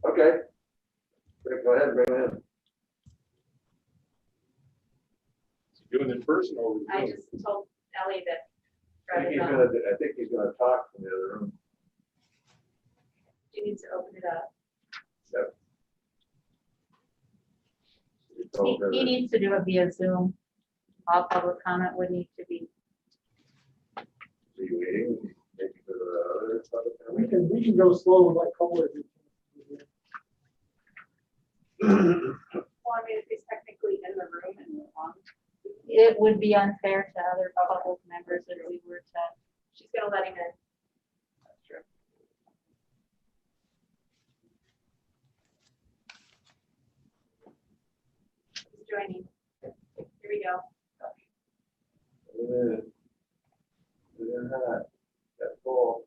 Okay. Go ahead, bring it in. Doing it in person over I just told Ellie that I think he's gonna talk from the other room. she needs to open it up. Yep. He needs to do it via Zoom. All public comment would need to be. Are you waiting? Maybe for the other public We comment? can go slow like color. Well, I mean, if he's technically in the room and we're on, It would be unfair to other public members if we were to. she's gonna let him in. That's true. He's joining. Here we go. That's cool.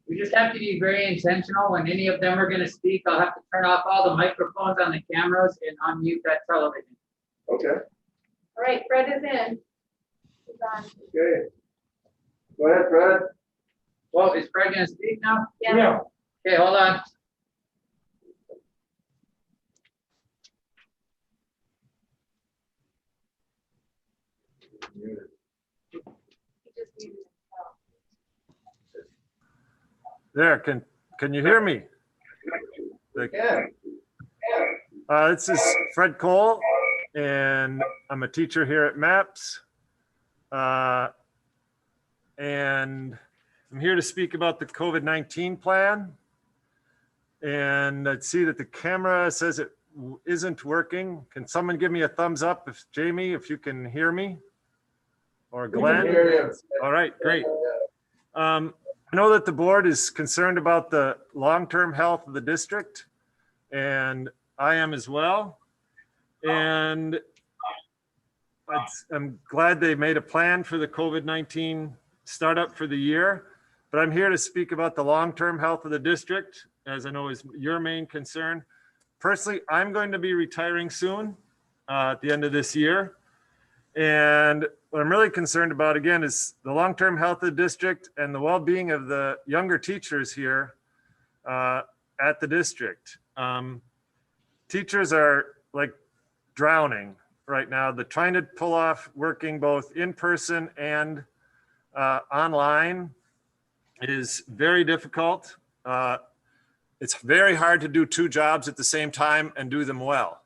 We just have to be very intentional. When any of them are going to speak, I'll have to turn off all the microphones on the cameras and unmute that television. Okay, All right, Fred is in. He's on. okay. Go ahead, Fred. Well, is Fred going to speak now? Yeah. Okay, hold on. He just muted himself. There, can you hear me? Yeah. This is Fred Cole, and I'm a teacher here at MAPS. And I'm here to speak about the COVID-19 plan. And I see that the camera says it isn't working. Can someone give me a thumbs up if Jamie, if you can hear me? Or Glenn? All right, great. I know that the board is concerned about the long-term health of the district, and I am as well. And I'm glad they made a plan for the COVID-19 startup for the year, but I'm here to speak about the long-term health of the district, as I know is your main concern. Personally, I'm going to be retiring soon at the end of this year. And what I'm really concerned about, again, is the long-term health of the district and the well-being of the younger teachers here at the district. Teachers are like drowning right now. They're trying to pull off working both in person and online. It is very difficult. It's very hard to do two jobs at the same time and do them well.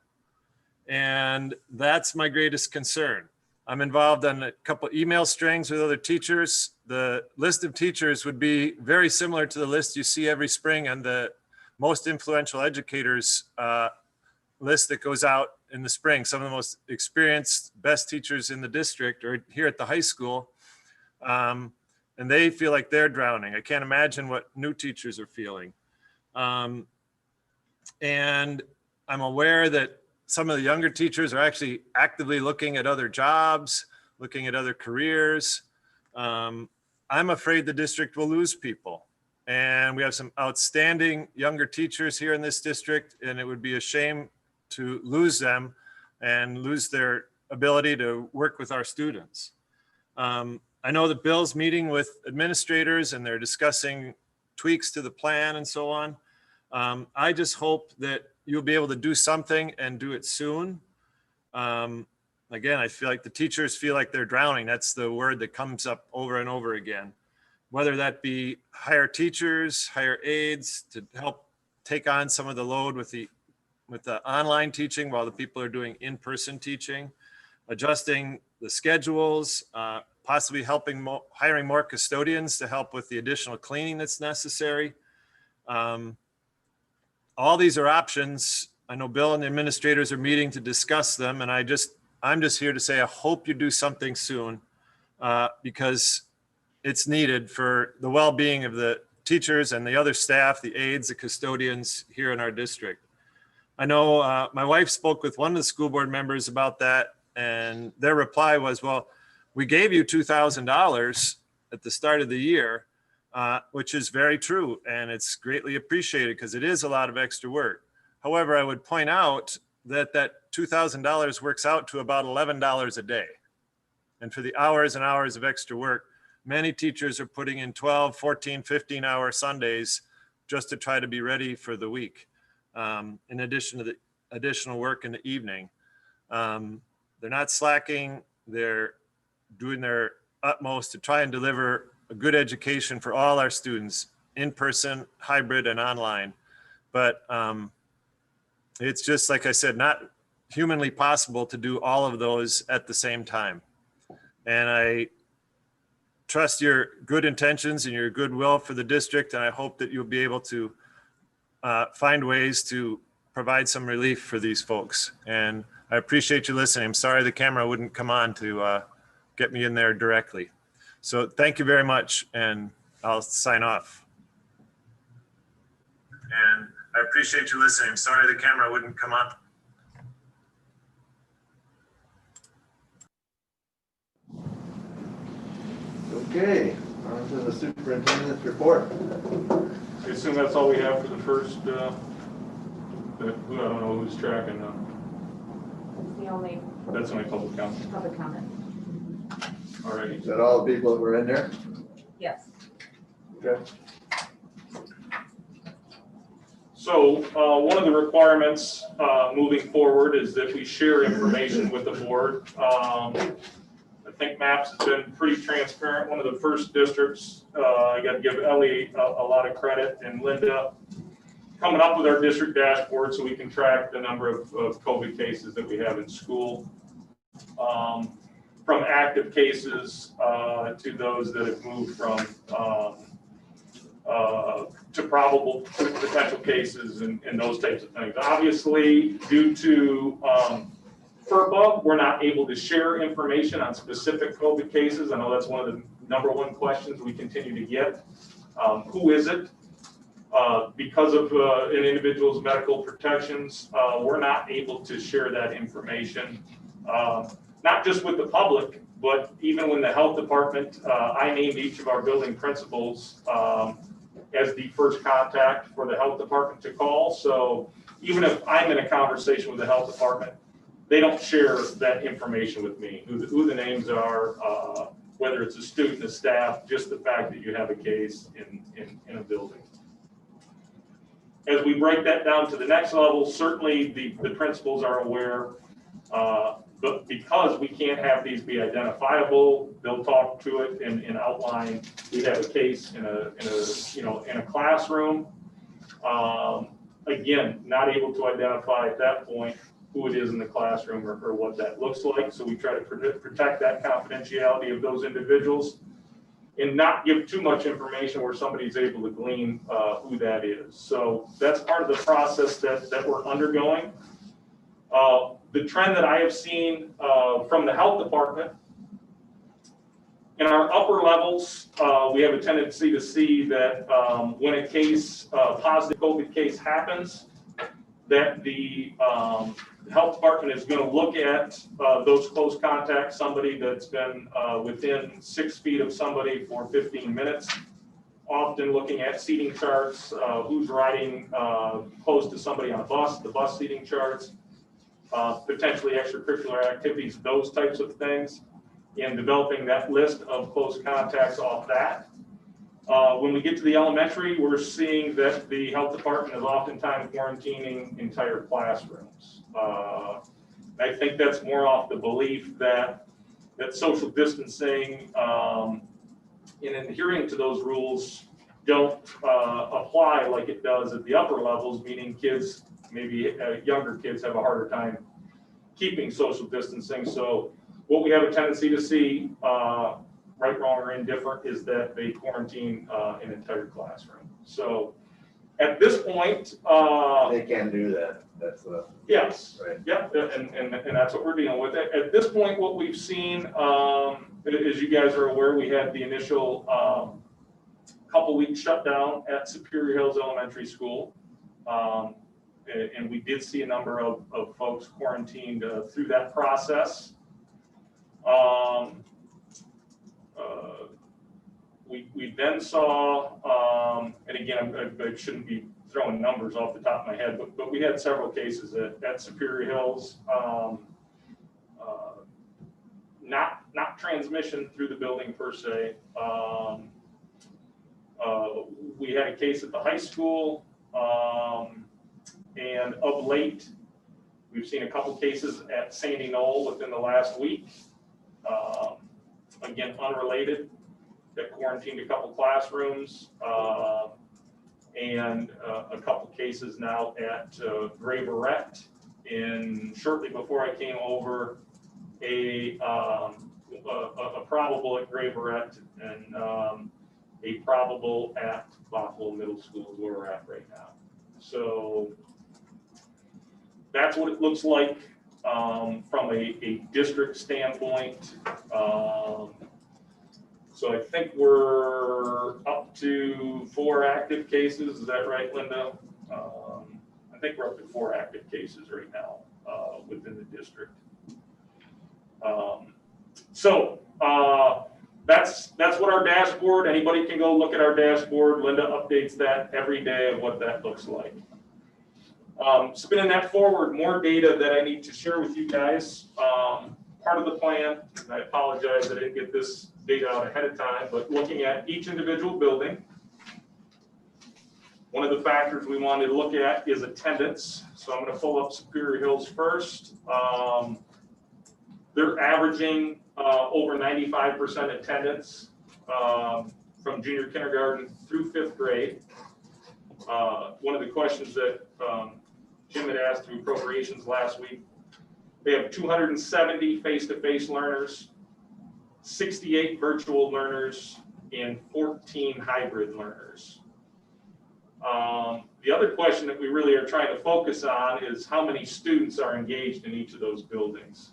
And that's my greatest concern. I'm involved on a couple email strings with other teachers. The list of teachers would be very similar to the list you see every spring on the most influential educators list that goes out in the spring. Some of the most experienced, best teachers in the district or here at the high school. And they feel like they're drowning. I can't imagine what new teachers are feeling. And I'm aware that some of the younger teachers are actually actively looking at other jobs, looking at other careers. I'm afraid the district will lose people. And we have some outstanding younger teachers here in this district, and it would be a shame to lose them and lose their ability to work with our students. I know that Bill's meeting with administrators and they're discussing tweaks to the plan and so on. I just hope that you'll be able to do something and do it soon. Again, I feel like the teachers feel like they're drowning. That's the word that comes up over and over again. Whether that be hire teachers, hire aides to help take on some of the load with the online teaching while the people are doing in-person teaching, adjusting the schedules, possibly helping hiring more custodians to help with the additional cleaning that's necessary. All these are options. I know Bill and the administrators are meeting to discuss them, and I'm just here to say I hope you do something soon because it's needed for the well-being of the teachers and the other staff, the aides, the custodians here in our district. I know my wife spoke with one of the school board members about that, and their reply was, well, we gave you $2,000 at the start of the year, which is very true. And it's greatly appreciated because it is a lot of extra work. However, I would point out that that $2,000 works out to about $11 a day. And for the hours and hours of extra work, many teachers are putting in 12, 14, 15-hour Sundays just to try to be ready for the week, in addition to the additional work in the evening. They're not slacking. They're doing their utmost to try and deliver a good education for all our students, in person, hybrid, and online. But it's just, like I said, not humanly possible to do all of those at the same time. And I trust your good intentions and your goodwill for the district, and I hope that you'll be able to find ways to provide some relief for these folks. And I appreciate you listening. I'm sorry the camera wouldn't come on to get me in there directly. So thank you very much, and I'll sign off. And I appreciate you listening. I'm sorry the camera wouldn't come on. Okay, on to the superintendent's report. I assume that's all we have for the first, I don't know who's tracking now. It's the only That's only public comment. public comment. All right. Is that all the people that were in there? Yes. Okay. So one of the requirements moving forward is that we share information with the board. I think MAPS has been pretty transparent. One of the first districts, I got to give Ellie a lot of credit, and Linda, coming up with our district dashboard so we can track the number of COVID cases that we have in school. From active cases to those that have moved from to probable potential cases and those types of things. Obviously, due to FERPA, we're not able to share information on specific COVID cases. I know that's one of the #1 questions we continue to get. Who is it? Because of an individual's medical protections, we're not able to share that information, not just with the public, but even when the health department, I named each of our building principals as the first contact for the health department to call. So even if I'm in a conversation with the health department, they don't share that information with me, who the names are, whether it's a student, a staff, just the fact that you have a case in a building. As we break that down to the next level, certainly the principals are aware, but because we can't have these be identifiable, they'll talk to it and outline. We have a case in a classroom. Again, not able to identify at that point who it is in the classroom or what that looks like. So we try to protect that confidentiality of those individuals and not give too much information where somebody's able to glean who that is. So that's part of the process that we're undergoing. The trend that I have seen from the health department, in our upper levels, we have a tendency to see that when a case, positive COVID case happens, that the health department is going to look at those close contacts, somebody that's been within 6 feet of somebody for 15 minutes, often looking at seating charts, who's riding close to somebody on a bus, the bus seating charts, potentially extracurricular activities, those types of things, and developing that list of close contacts off that. When we get to the elementary, we're seeing that the health department is oftentimes quarantining entire classrooms. I think that's more off the belief that social distancing and adhering to those rules don't apply like it does at the upper levels, meaning kids, maybe younger kids, have a harder time keeping social distancing. So what we have a tendency to see, right, wrong, or indifferent, is that they quarantine an entire classroom. So at this point, They can do that. That's yes, right. yeah, and that's what we're dealing with. At this point, what we've seen, as you guys are aware, we had the initial couple week shutdown at Superior Hills Elementary School. And we did see a number of folks quarantined through that process. We then saw, and again, I shouldn't be throwing numbers off the top of my head, but we had several cases at Superior Hills. Not not transmission through the building per se. We had a case at the high school, and of late, we've seen a couple cases at Sandy Knoll within the last week. Again, unrelated, that quarantined a couple classrooms, and a couple cases now at Graverette. Shortly before I came over, a probable at Graverette and a probable at Bothell Middle School is where we're at right now. So that's what it looks like from a district standpoint. So I think we're up to 4 active cases. Is that right, Linda? I think we're up to 4 active cases right now within the district. That's what our dashboard. Anybody can go look at our dashboard. Linda updates that every day of what that looks like. Spinning that forward, more data that I need to share with you guys. Part of the plan, and I apologize I didn't get this data out ahead of time, but looking at each individual building, one of the factors we wanted to look at is attendance. So I'm going to pull up Superior Hills first. They're averaging over 95% attendance from junior kindergarten through 5th grade. One of the questions that Jim had asked through appropriations last week, they have 270 face-to-face learners, 68 virtual learners, and 14 hybrid learners. The other question that we really are trying to focus on is how many students are engaged in each of those buildings.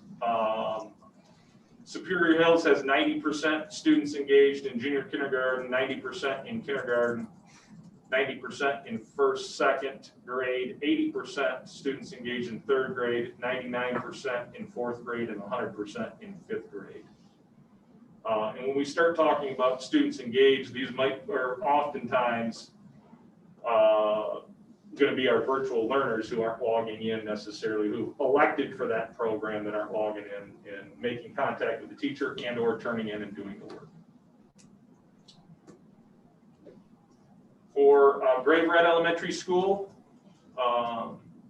Superior Hills has 90% students engaged in junior kindergarten, 90% in kindergarten, 90% in 1st, 2nd grade, 80% students engaged in 3rd grade, 99% in 4th grade, and 100% in 5th grade. And when we start talking about students engaged, these are oftentimes going to be our virtual learners who aren't logging in necessarily, who elected for that program that aren't logging in and making contact with the teacher and or turning in and doing the work. For Grave Red Elementary School,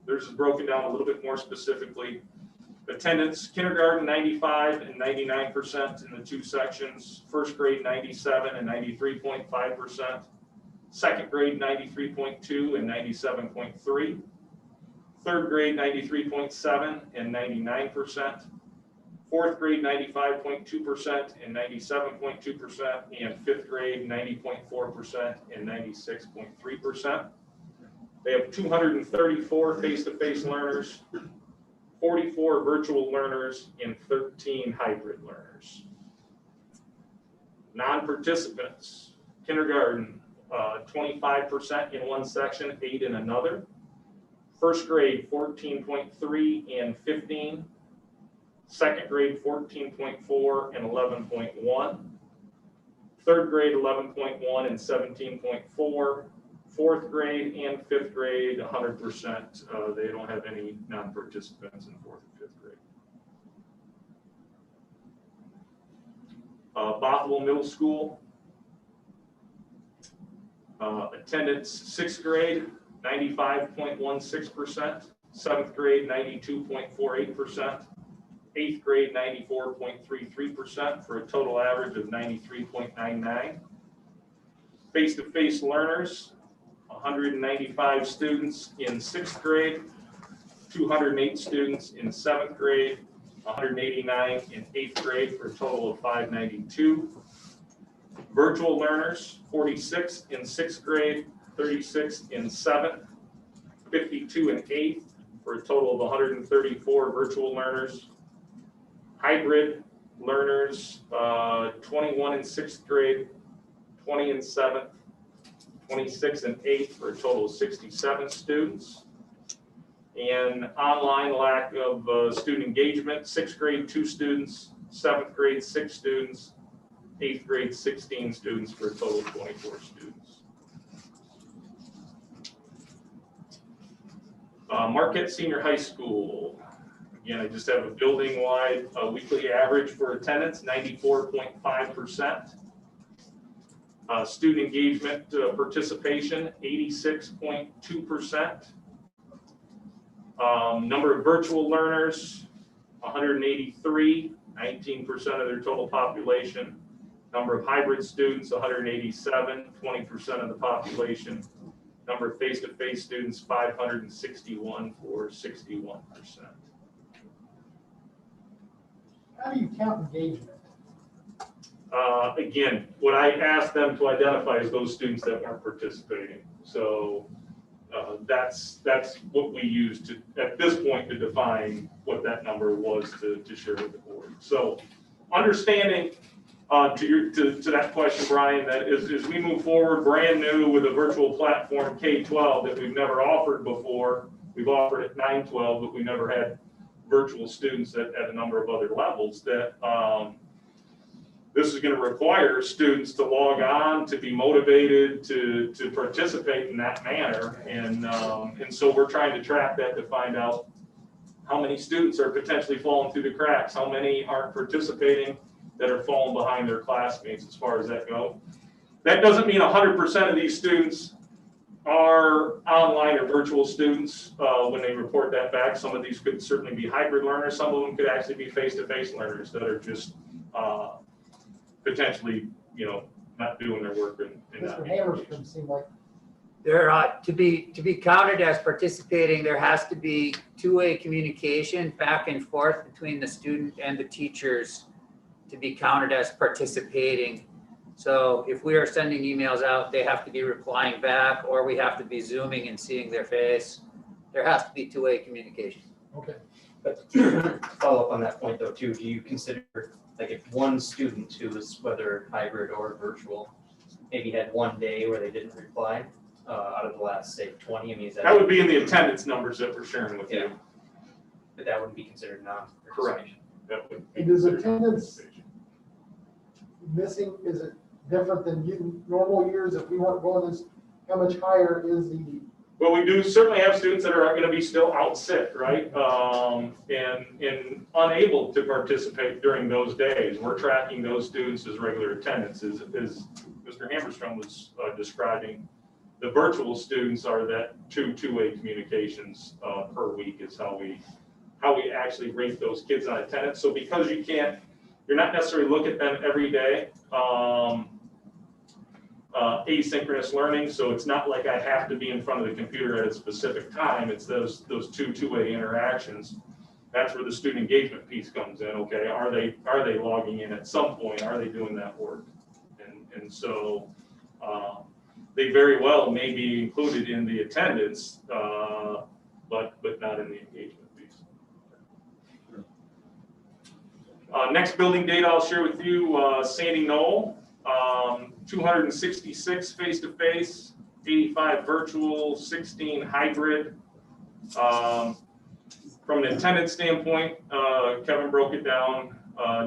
theirs is broken down a little bit more specifically. Attendance, kindergarten 95 and 99% in the 2 sections, 1st grade 97 and 93.5%, 2nd grade 93.2 and 97.3, 3rd grade 93.7 and 99%, 4th grade 95.2% and 97.2%, and 5th grade 90.4% and 96.3%. They have 234 face-to-face learners, 44 virtual learners, and 13 hybrid learners. Non-participants, kindergarten, 25% in one section, 8 in another. 1st grade, 14.3 and 15. 2nd grade, 14.4 and 11.1. 3rd grade, 11.1 and 17.4. 4th grade and 5th grade, 100%. They don't have any non-participants in 4th and 5th grade. Bothell Middle School. Attendance 6th grade, 95.16%. 7th grade, 92.48%. 8th grade, 94.33%, for a total average of 93.99. Face-to-face learners, 195 students in 6th grade, 208 students in 7th grade, 189 in 8th grade, for a total of 592. Virtual learners, 46 in 6th grade, 36 in 7th, 52 in 8th, for a total of 134 virtual learners. Hybrid learners, 21 in 6th grade, 20 in 7th, 26 in 8th, for a total of 67 students. And online lack of student engagement, 6th grade 2 students, 7th grade 6 students, 8th grade 16 students, for a total of 24 students. Marquette Senior High School. Again, I just have a building-wide weekly average for attendance, 94.5%. Student engagement participation, 86.2%. Number of virtual learners, 183, 19% of their total population. Number of hybrid students, 187, 20% of the population. Number of face-to-face students, 561 for 61%. How do you count engagement? Again, what I asked them to identify is those students that weren't participating. So that's what we use to, at this point, to define what that number was to share with the board. So understanding to that question, Brian, that as we move forward brand new with a virtual platform K-12 that we've never offered before, we've offered at 9-12, but we never had virtual students at a number of other levels, that this is going to require students to log on, to be motivated, to participate in that manner. And so we're trying to track that to find out how many students are potentially falling through the cracks, how many aren't participating that are falling behind their classmates as far as that go. That doesn't mean 100% of these students are online or virtual students when they report that back. Some of these could certainly be hybrid learners. Some of them could actually be face-to-face learners that are just potentially, not doing their work. Mr. Hammerstrom seemed like There, to be counted as participating, there has to be two-way communication back and forth between the student and the teachers to be counted as participating. So if we are sending emails out, they have to be replying back, or we have to be Zooming and seeing their face. There has to be two-way communication. okay. But to follow up on that point though too, do you consider, like, if one student who was whether hybrid or virtual maybe had one day where they didn't reply out of the last, say, 20, I mean, is that? That would be in the attendance numbers that we're sharing with you. But that wouldn't be considered Correct. non-participation. That would be And does considered attendance- participation. Missing, is it different than normal years? If we weren't going this, how much higher is the, Well, we do certainly have students that are going to be still out sick, right? And unable to participate during those days. We're tracking those students as regular attendance. As Mr. Hammerstrom was describing, the virtual students are that two-way communications per week is how we actually rate those kids on attendance. So because you're not necessarily looking at them every day, asynchronous learning, so it's not like I have to be in front of the computer at a specific time. It's those two-way interactions. That's where the student engagement piece comes in. Okay, are they logging in at some point? Are they doing that work? And so they very well may be included in the attendance, but not in the engagement piece. Next building data I'll share with you, Sandy Knoll, 266 face-to-face, 85 virtual, 16 hybrid. From an attendance standpoint, Kevin broke it down,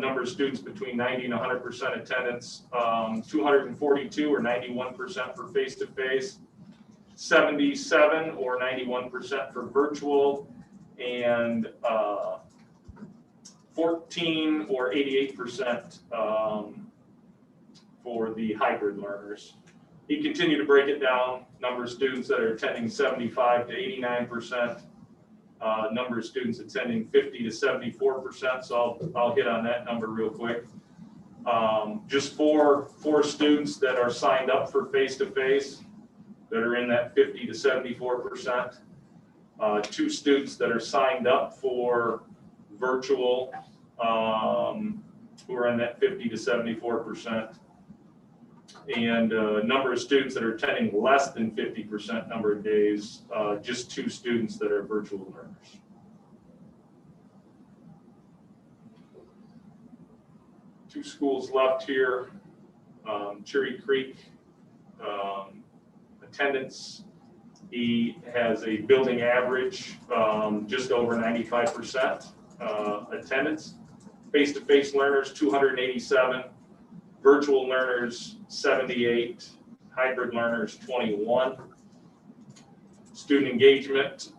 number of students between 90 and 100% attendance, 242 or 91% for face-to-face, 77 or 91% for virtual, and 14 or 88% for the hybrid learners. He continued to break it down, number of students that are attending 75 to 89%, number of students attending 50 to 74%, so I'll hit on that number real quick. Just four students that are signed up for face-to-face that are in that 50 to 74%. 2 students that are signed up for virtual who are in that 50 to 74%. And number of students that are attending less than 50% number of days, just 2 students that are virtual learners. Two schools left here, Cherry Creek, attendance. He has a building average just over 95% attendance. Face-to-face learners, 287. Virtual learners, 78. Hybrid learners, 21. Student engagement,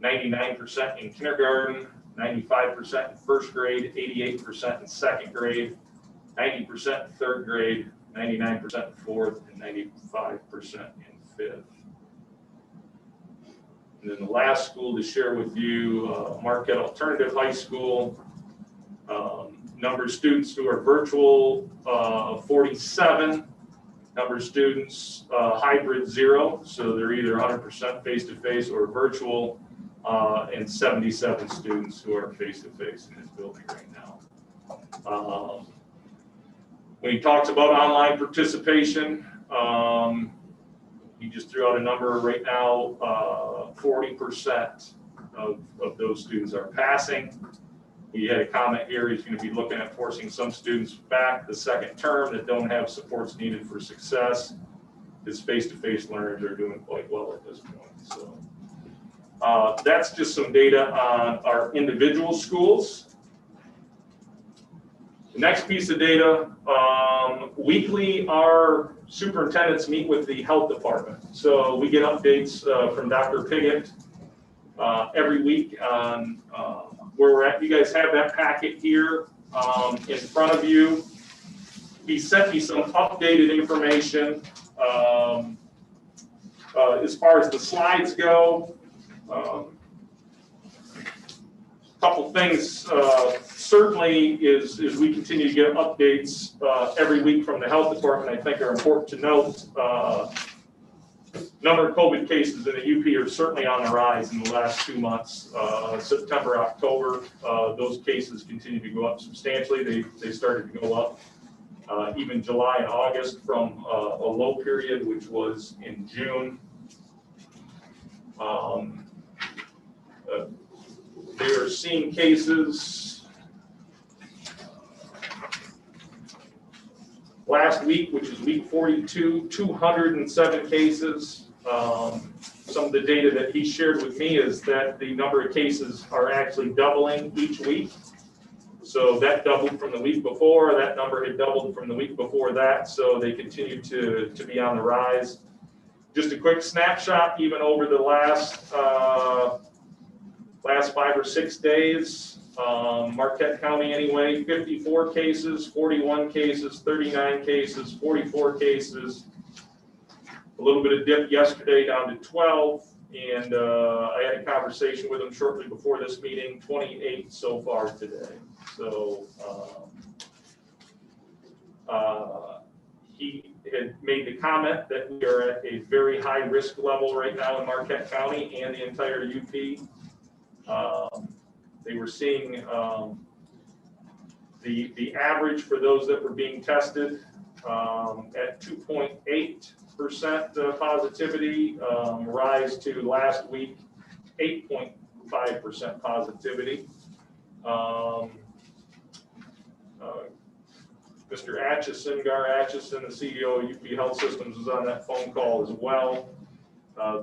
99% in kindergarten, 95% in first grade, 88% in second grade, 90% in third grade, 99% in fourth, and 95% in fifth. And then the last school to share with you, Marquette Alternative High School. Number of students who are virtual, 47. Number of students, hybrid 0, so they're either 100% face-to-face or virtual, and 77 students who are face-to-face in this building right now. When he talks about online participation, he just threw out a number right now, 40% of those students are passing. He had a comment here, he's going to be looking at forcing some students back the second term that don't have supports needed for success. His face-to-face learners are doing quite well at this point. So that's just some data on our individual schools. The next piece of data, weekly our superintendents meet with the health department. So we get updates from Dr. Piggott every week on where we're at. You guys have that packet here in front of you. He sent me some updated information as far as the slides go. Couple things certainly is we continue to get updates every week from the health department. I think are important to note. Number of COVID cases in the UP are certainly on the rise in the last 2 months. September, October, those cases continue to go up substantially. They started to go up even July and August from a low period, which was in June. They are seeing cases last week, which is week 42, 207 cases. Some of the data that he shared with me is that the number of cases are actually doubling each week. So that doubled from the week before, that number had doubled from the week before that, so they continue to be on the rise. Just a quick snapshot, even over the last 5 or 6 days, Marquette County anyway, 54 cases, 41 cases, 39 cases, 44 cases. A little bit of dip yesterday down to 12, and I had a conversation with him shortly before this meeting, 28 so far today. So he had made the comment that we are at a very high risk level right now in Marquette County and the entire UP. They were seeing the average for those that were being tested at 2.8% positivity, rise to last week 8.5% positivity. Mr. Atchison, Gar Atchison, the CEO of UP Health Systems, was on that phone call as well.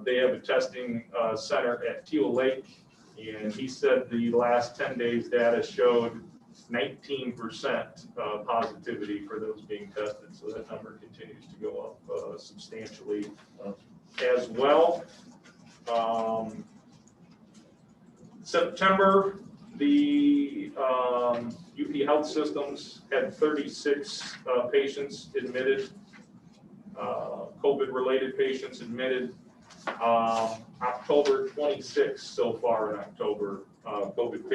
They have a testing center at Teal Lake, and he said the last 10 days data showed 19% positivity for those being tested. So that number continues to go up substantially as well. September, the UP Health Systems had 36 patients admitted, COVID-related patients admitted. October 26 so far in October, COVID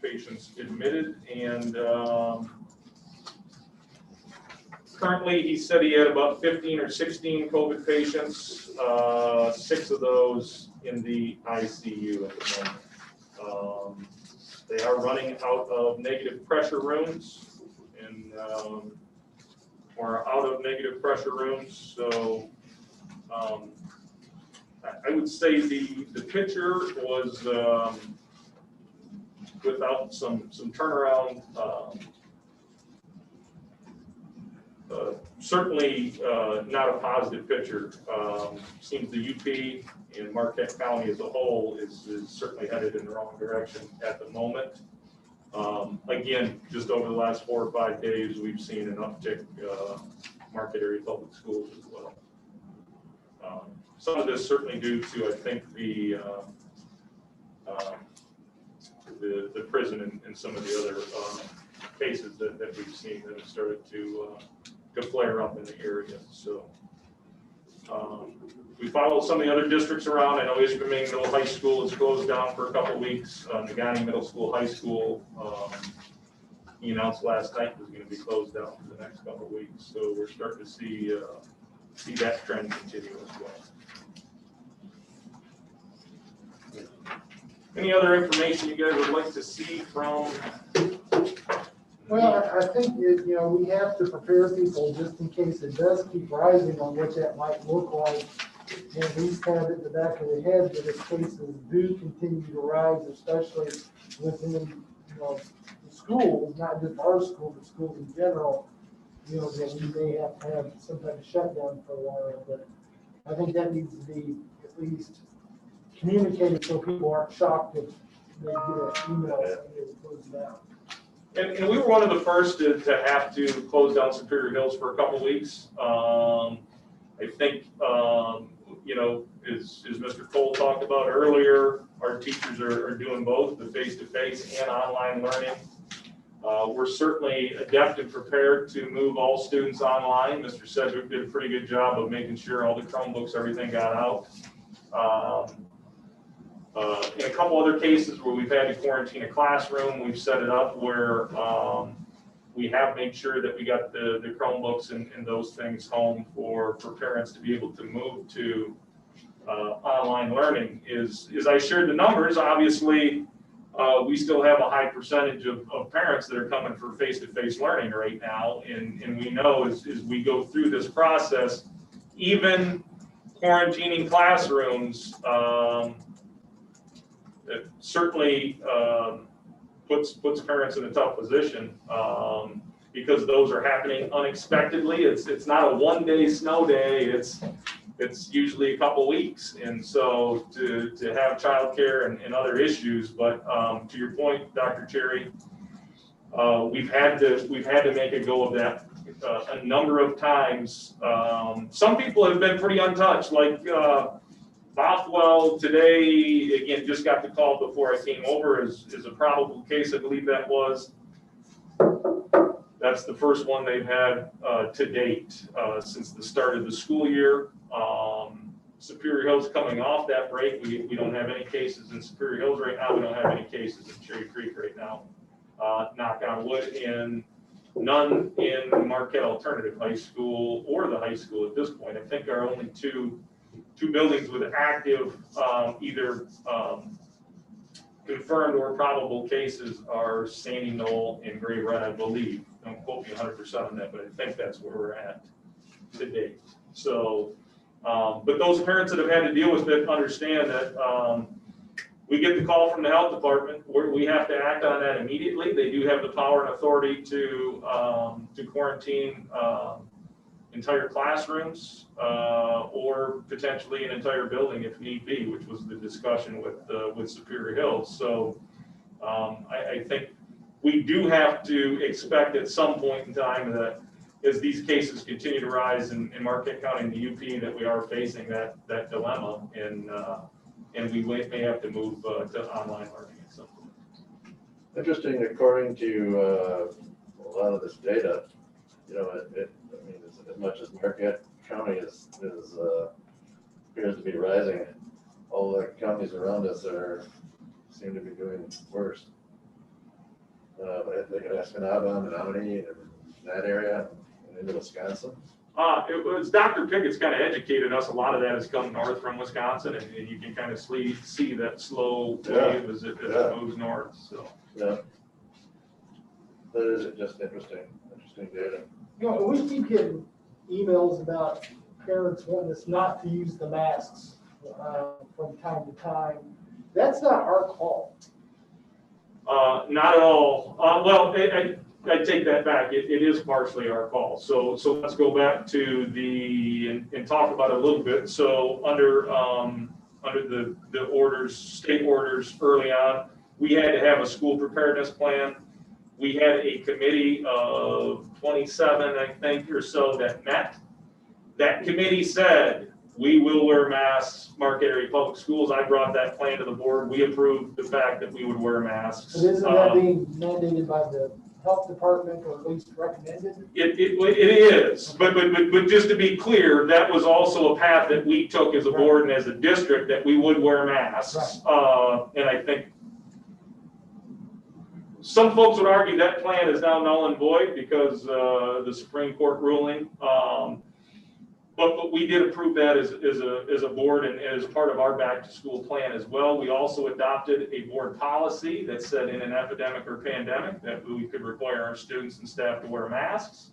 patients admitted, and currently he said he had about 15 or 16 COVID patients, 6 of those in the ICU at the moment. They are running out of negative pressure rooms, and or out of negative pressure rooms. So I would say the picture was without some turnaround. Certainly not a positive picture. Seems the UP and Marquette County as a whole is certainly headed in the wrong direction at the moment. Again, just over the last 4 or 5 days, we've seen an uptick Marquette area public schools as well. Some of this certainly due to, I think, the the prison and some of the other cases that we've seen that have started to flare up in the area. So we follow some of the other districts around. I know Ishpeming Middle High School is closed down for a couple of weeks. Nagani Middle School, High School, he announced last night was going to be closed down for the next couple of weeks. So we're starting to see that trend continue as well. Any other information you guys would like to see from? Well, I think, we have to prepare people just in case it does keep rising on what that might look like. And at least have it in the back of the head that if cases do continue to rise, especially within, the schools, not just our school, but schools in general, that we may have to have some type of shutdown for a while. But I think that needs to be at least communicated so people aren't shocked if they get an email saying it's closed down. And we were one of the first to have to close down Superior Hills for a couple of weeks. I think, as Mr. Cole talked about earlier, our teachers are doing both the face-to-face and online learning. We're certainly adept and prepared to move all students online. Mr. Sedgwick did a pretty good job of making sure all the Chromebooks, everything got out. In a couple other cases where we've had to quarantine a classroom, we've set it up where we have made sure that we got the Chromebooks and those things home for parents to be able to move to online learning. As I shared the numbers, obviously, we still have a high percentage of parents that are coming for face-to-face learning right now. And we know as we go through this process, even quarantining classrooms, it certainly puts parents in a tough position because those are happening unexpectedly. It's not a one-day snow day. It's usually a couple weeks, and so to have childcare and other issues. But to your point, Dr. Cherry, we've had to make a go of that a number of times. Some people have been pretty untouched, like Bothwell today, again, just got the call before I came over, is a probable case, I believe that was. That's the first one they've had to date since the start of the school year. Superior Hills coming off that break. We don't have any cases in Superior Hills right now. We don't have any cases in Cherry Creek right now. Knock on wood, and none in Marquette Alternative High School or the high school at this point. I think our only two buildings with active either confirmed or probable cases are Sandy Knoll and Gray Red, I believe. Don't quote me 100% on that, but I think that's where we're at to date. So, but those parents that have had to deal with it understand that we get the call from the health department where we have to act on that immediately. They do have the power and authority to quarantine entire classrooms or potentially an entire building if need be, which was the discussion with Superior Hills. So I think we do have to expect at some point in time that as these cases continue to rise in Marquette County and the UP, that we are facing that dilemma, and we may have to move to online learning at some point. Interesting, according to a lot of this data, as much as Marquette County appears to be rising, all the counties around us seem to be doing worse. I think Escanaba, Menominee, in that area, and into Wisconsin. It was Dr. Pickett's kind of educated us. A lot of that has come north from Wisconsin, and you can kind of see that slow wave as it moves north. So yeah, that is just interesting data. We keep getting emails about parents wanting us not to use the masks from time to time. That's not our call. Not at all. Well, I take that back. It is partially our call. So let's go back to and talk about it a little bit. So under the orders, state orders early on, we had to have a school preparedness plan. We had a committee of 27, I think, or so that met. That committee said we will wear masks. Marquette Area Public Schools, I brought that plan to the board. We approved the fact that we would wear masks. But isn't that being mandated by the health department or at least recommended? It is, but just to be clear, that was also a path that we took as a board and as a district, that we would wear masks. And I think some folks would argue that plan is now null and void because the Supreme Court ruling. But we did approve that as a board and as part of our back to school plan as well. We also adopted a board policy that said in an epidemic or pandemic that we could require our students and staff to wear masks.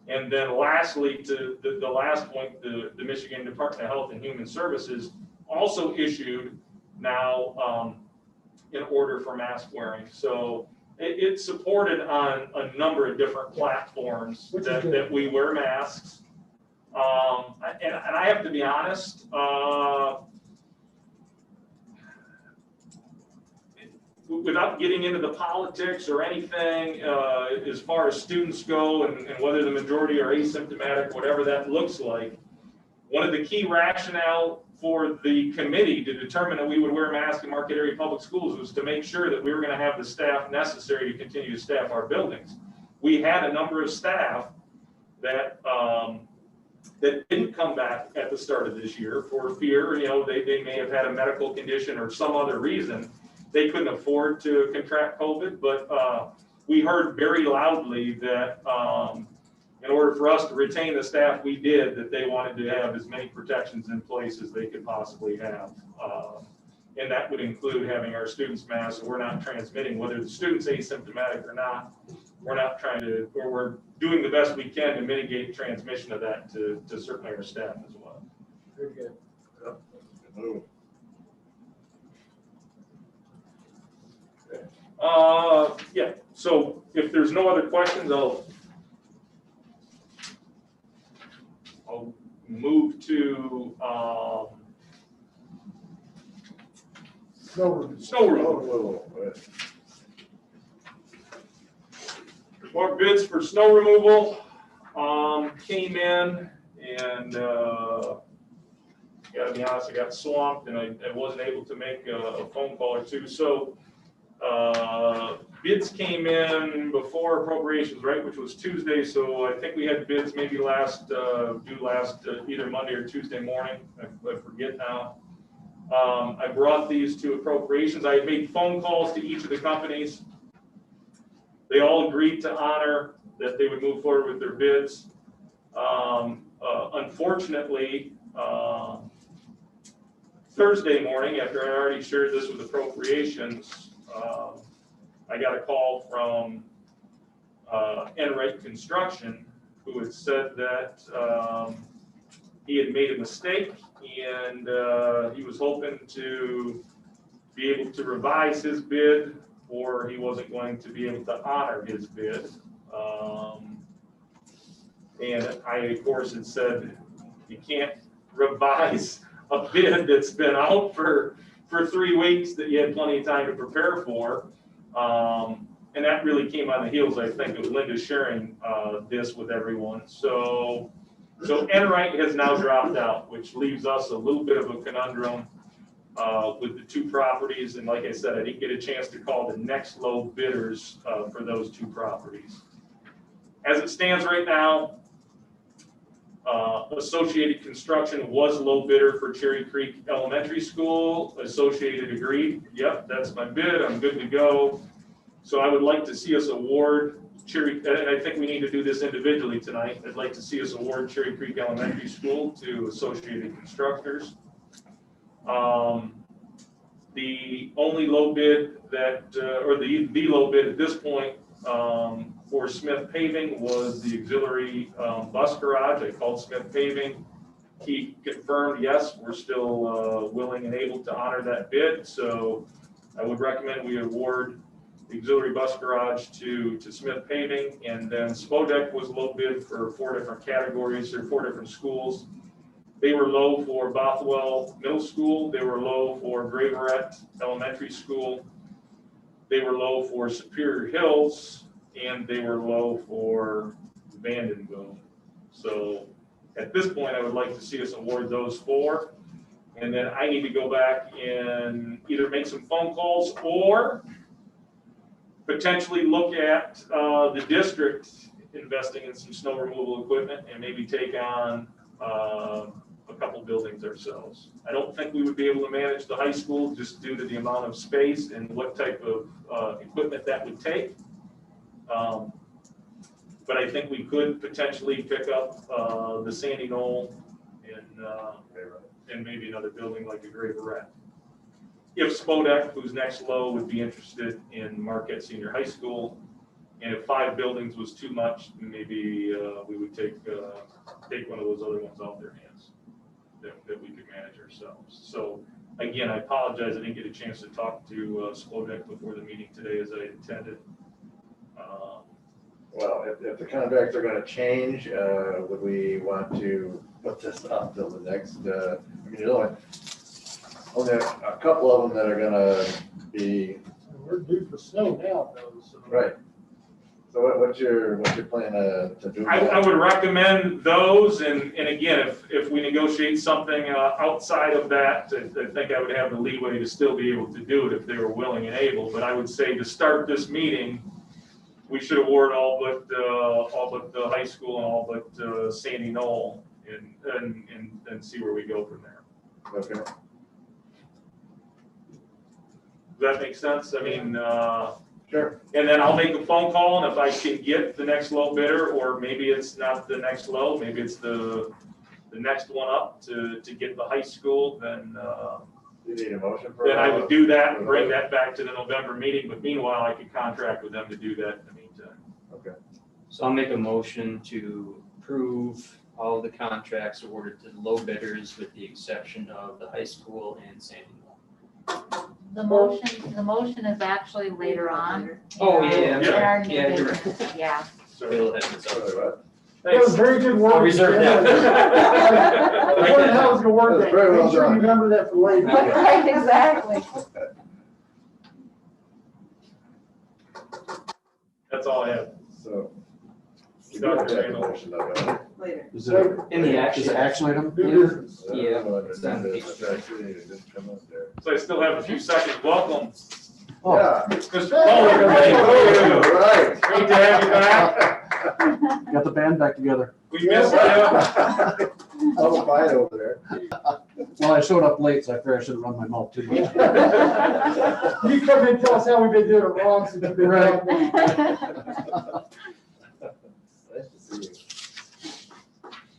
And then lastly, to the last point, the Michigan Department of Health and Human Services also issued now an order for mask wearing. So it's supported on a number of different platforms that we wear masks. And I have to be honest, without getting into the politics or anything, as far as students go and whether the majority are asymptomatic, whatever that looks like, one of the key rationale for the committee to determine that we would wear masks in Marquette Area Public Schools was to make sure that we were going to have the staff necessary to continue to staff our buildings. We had a number of staff that that didn't come back at the start of this year for fear, they may have had a medical condition or some other reason. They couldn't afford to contract COVID, but we heard very loudly that in order for us to retain the staff we did, that they wanted to have as many protections in place as they could possibly have. And that would include having our students masked, so we're not transmitting, whether the student's asymptomatic or not. We're not trying to, or we're doing the best we can to mitigate transmission of that to certainly our staff as well. Very good. Yep. Good move. Yeah, so if there's no other questions, I'll move to snow removal. More bids for snow removal came in, and gotta be honest, I got swamped and I wasn't able to make a phone call or two. So bids came in before appropriations, right, which was Tuesday. So I think we had bids maybe due last either Monday or Tuesday morning. I forget now. I brought these to appropriations. I had made phone calls to each of the companies. They all agreed to honor that they would move forward with their bids. Unfortunately, Thursday morning, after I already shared this with appropriations, I got a call from Enright Construction, who had said that he had made a mistake and he was hoping to be able to revise his bid, or he wasn't going to be able to honor his bid. And I, of course, had said, you can't revise a bid that's been out for 3 weeks that you had plenty of time to prepare for. And that really came on the heels, I think, of Linda sharing this with everyone. So Enright has now dropped out, which leaves us a little bit of a conundrum with the 2 properties. And like I said, I didn't get a chance to call the next low bidders for those 2 properties. As it stands right now, Associated Construction was low bidder for Cherry Creek Elementary School. Associated agreed, yep, that's my bid, I'm good to go. So I would like to see us award Cherry, and I think we need to do this individually tonight. I'd like to see us award Cherry Creek Elementary School to Associated Constructors. The only low bid that, or the low bid at this point for Smith Paving was the auxiliary bus garage. I called Smith Paving. He confirmed, yes, we're still willing and able to honor that bid. So I would recommend we award the auxiliary bus garage to Smith Paving. And then Spodek was low bid for 4 different categories or 4 different schools. They were low for Bothwell Middle School. They were low for Graverette Elementary School. They were low for Superior Hills, and they were low for Vandenboom. So At this point, I would like to see us award those 4. And then I need to go back and either make some phone calls or potentially look at the district investing in some snow removal equipment and maybe take on a couple buildings ourselves. I don't think we would be able to manage the high school just due to the amount of space and what type of equipment that would take. But I think we could potentially pick up the Sandy Knoll and maybe another building like a Graverette. If Spodek, who's next low, would be interested in Marquette Senior High School, and if 5 buildings was too much, maybe we would take one of those other ones off their hands that we could manage ourselves. So again, I apologize, I didn't get a chance to talk to Spodek before the meeting today as I intended. Well, if the contracts are gonna change, would we want to put this off till the next, I mean, there's only a couple of them that are gonna be. We're due for snow now, though, so. Right. So what's your plan to do? I would recommend those, and again, if we negotiate something outside of that, I think I would have the leeway to still be able to do it if they were willing and able. But I would say to start this meeting, we should award all but the high school and all but Sandy Knoll, and see where we go from there. Okay. Does that make sense? I mean, Sure. and then I'll make a phone call, and if I can get the next low bidder, or maybe it's not the next low, maybe it's the next one up to get the high school, then You need a motion for. then I would do that and bring that back to the November meeting. But meanwhile, I could contract with them to do that in the meantime. Okay. So I'll make a motion to approve all the contracts awarded to the low bidders with the exception of the high school and Sandy Knoll. The motion is actually later on. Oh, yeah, In our new yeah, you're right. business, yeah. Sorry, we'll have this up. Sorry, what? That was very good work. I'll reserve that. I was wondering how it was gonna work. That was very well Make sure you done. remember that for later. Right, exactly. That's all I have. So. We don't have a motion though, right? Later. Is it, In the is action. it action item? New business. Yeah. It's on the just come up there. So I still have a few seconds. Welcome, Oh. Yeah. Mr. Oh, Fuller. right. Great to have you back. Got the band back together. We missed you. I'll fight over there. Well, I showed up late, so I figured I should have run my mouth too much. You come in and tell us how we've been doing it wrong since you've been Right. around. Nice to see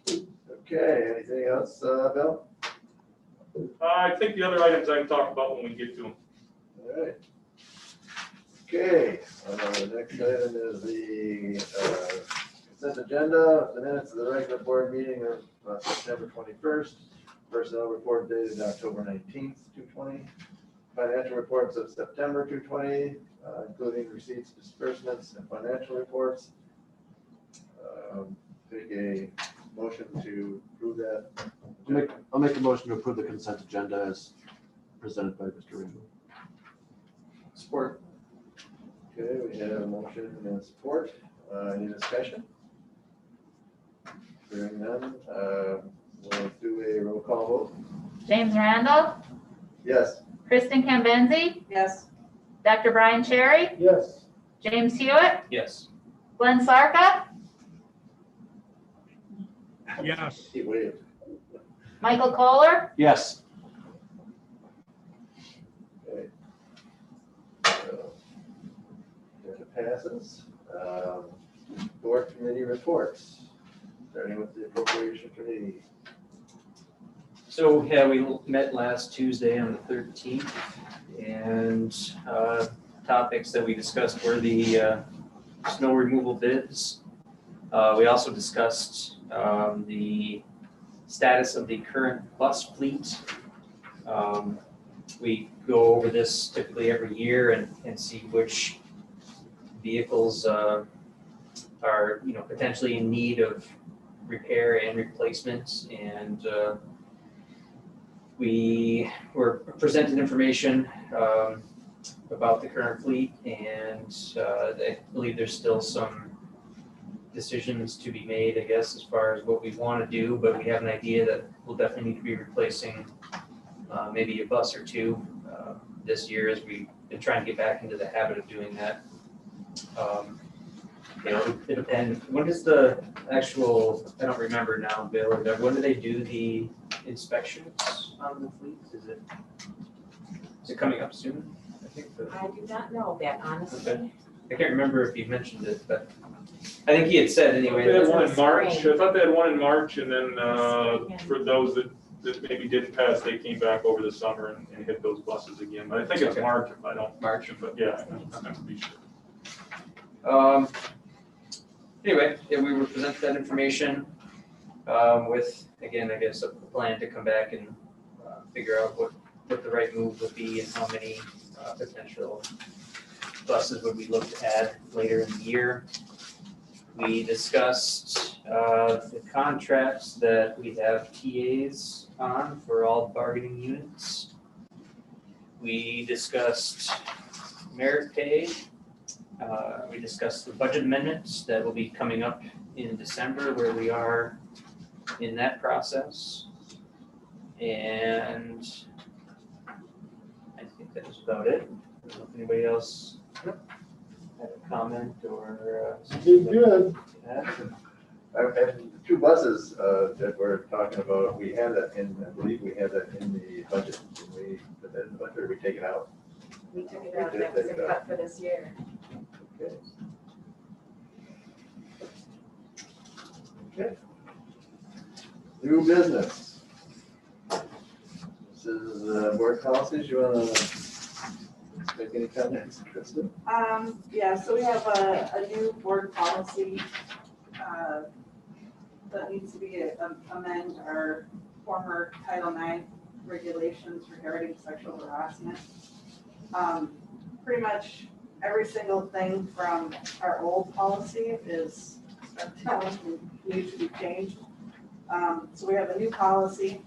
you. Okay, anything else, Bill? I think the other items I can talk about when we get to them. All right. Okay, the next item is the consent agenda, the minutes of the regular board meeting of September 21st, personnel report dated October 19th, 2020, financial reports of September 2020, including receipts, disbursements, and financial reports. Take a motion to approve that. I'll make a motion to approve the consent agenda as presented by Mr. Rainbow. Support. Okay, we have a motion and support. Any discussion? Hearing none, we'll do a roll call vote. James Randall, Yes. Kristen Cambenzi, Yes. Dr. Brian Cherry, Yes. James Hewitt, Yes. Glenn Sarka, Yes. He waved. Michael Kohler, Yes. Okay. So, that passes. Board committee reports, starting with the appropriation committee. So, yeah, we met last Tuesday on the 13th, and topics that we discussed were the snow removal bids. We also discussed the status of the current bus fleet. We go over this typically every year and see which vehicles are, potentially in need of repair and replacement. And we were presented information about the current fleet, and I believe there's still some decisions to be made, I guess, as far as what we want to do, but we have an idea that we'll definitely need to be replacing maybe a bus or two this year as we've been trying to get back into the habit of doing that. You know, it depends. When is the actual, I don't remember now, Bill, or Doug, when do they do the inspections on the fleets? Is it coming up soon? I think I do not know that, honestly. Okay. I can't remember if you mentioned it, but I think he had said anyway. They had that- one in March. I thought they had one in March, and then for those that maybe didn't pass, they came back over the summer and hit those buses again. But I think it's Okay. March if I don't. March. But yeah, I'm not gonna be sure. Anyway, yeah, we will present that information with, again, I guess, a plan to come back and figure out what the right move would be and how many potential buses would we look to add later in the year. We discussed the contracts that we have TAs on for all bargaining units. We discussed merit pay. We discussed the budget amendments that will be coming up in December, where we are in that process. And I think that was about it. I don't know if anybody else had a comment or Did good. And the two buses that we're talking about, we had that in, I believe we had that in the budget. Did we put that in the budget or we take it out? We took it We out, did that was take a it out. cut for this year. Okay. Okay. New business. This is board policies. You wanna make any comments, Kristen? Yeah, so we have a new board policy that needs to be amend our former Title IX regulations regarding sexual harassment. Pretty much every single thing from our old policy is needs to be changed. So we have a new policy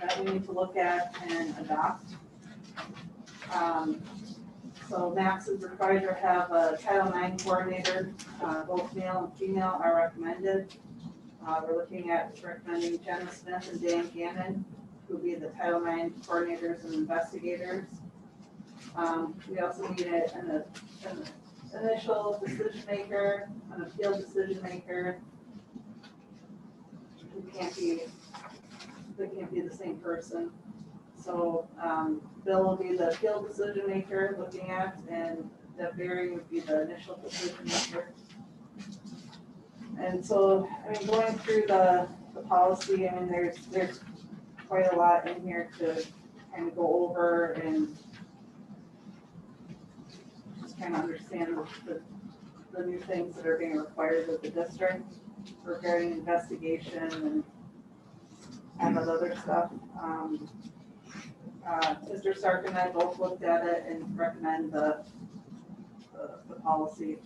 that we need to look at and adopt. So Max is required to have a Title IX coordinator, both male and female are recommended. We're looking at recommending Jenna Smith and Dan Gannon, who will be the Title IX coordinators and investigators. We also need an initial decision maker, an appeal decision maker. They can't be the same person. So Bill will be the appeal decision maker looking at, and Deb Berry would be the initial decision maker. And so, I mean, going through the policy, I mean, there's quite a lot in here to kind of go over and just kind of understand the new things that are being required of the district regarding investigation and all that other stuff. Mr. Stark and I both looked at it and recommend the policy.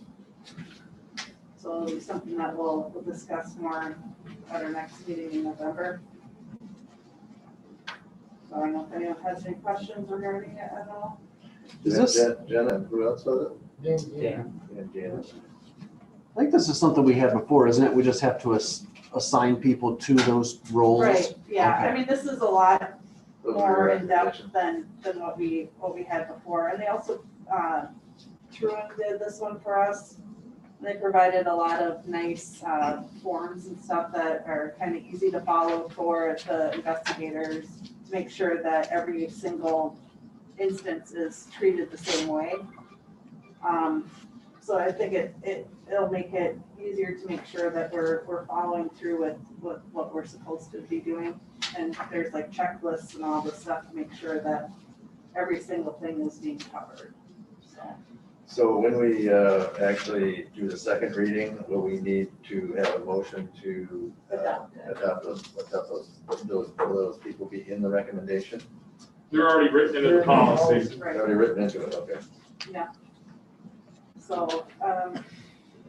So it'll be something that we'll discuss more at our next meeting in November. So I don't know if anyone has any questions regarding it at all. Is this, Jenna, and who else was Yeah. Yeah. it? And Janet. I think this is something we had before, isn't it? We just have to assign people to those roles. Right, yeah, I Okay. mean, this is a lot Those more were in depth recommendations. than what we had before. And they also, Truon did this one for us. They provided a lot of nice forms and stuff that are kind of easy to follow for the investigators to make sure that every single instance is treated the same way. So I think it'll make it easier to make sure that we're following through with what we're supposed to be doing. And there's like checklists and all this stuff to make sure that every single thing is being covered, so. So when we actually do the second reading, will we need to have a motion to adopt those people be in the recommendation? They're already written into the policy. Right. Already written into it, okay. So,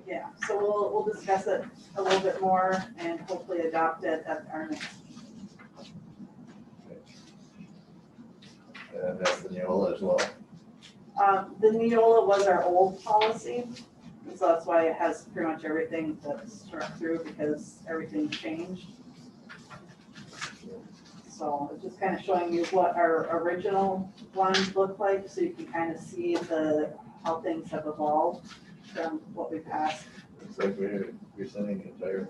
yeah, so we'll discuss it a little bit more and hopefully adopt it at our next. And that's the Neola as well. The Neola was our old policy. So that's why it has pretty much everything that's struck through, because everything changed. So it's just kind of showing you what our original ones look like, so you can kind of see how things have evolved from what we passed. Looks like we're rescinding the entire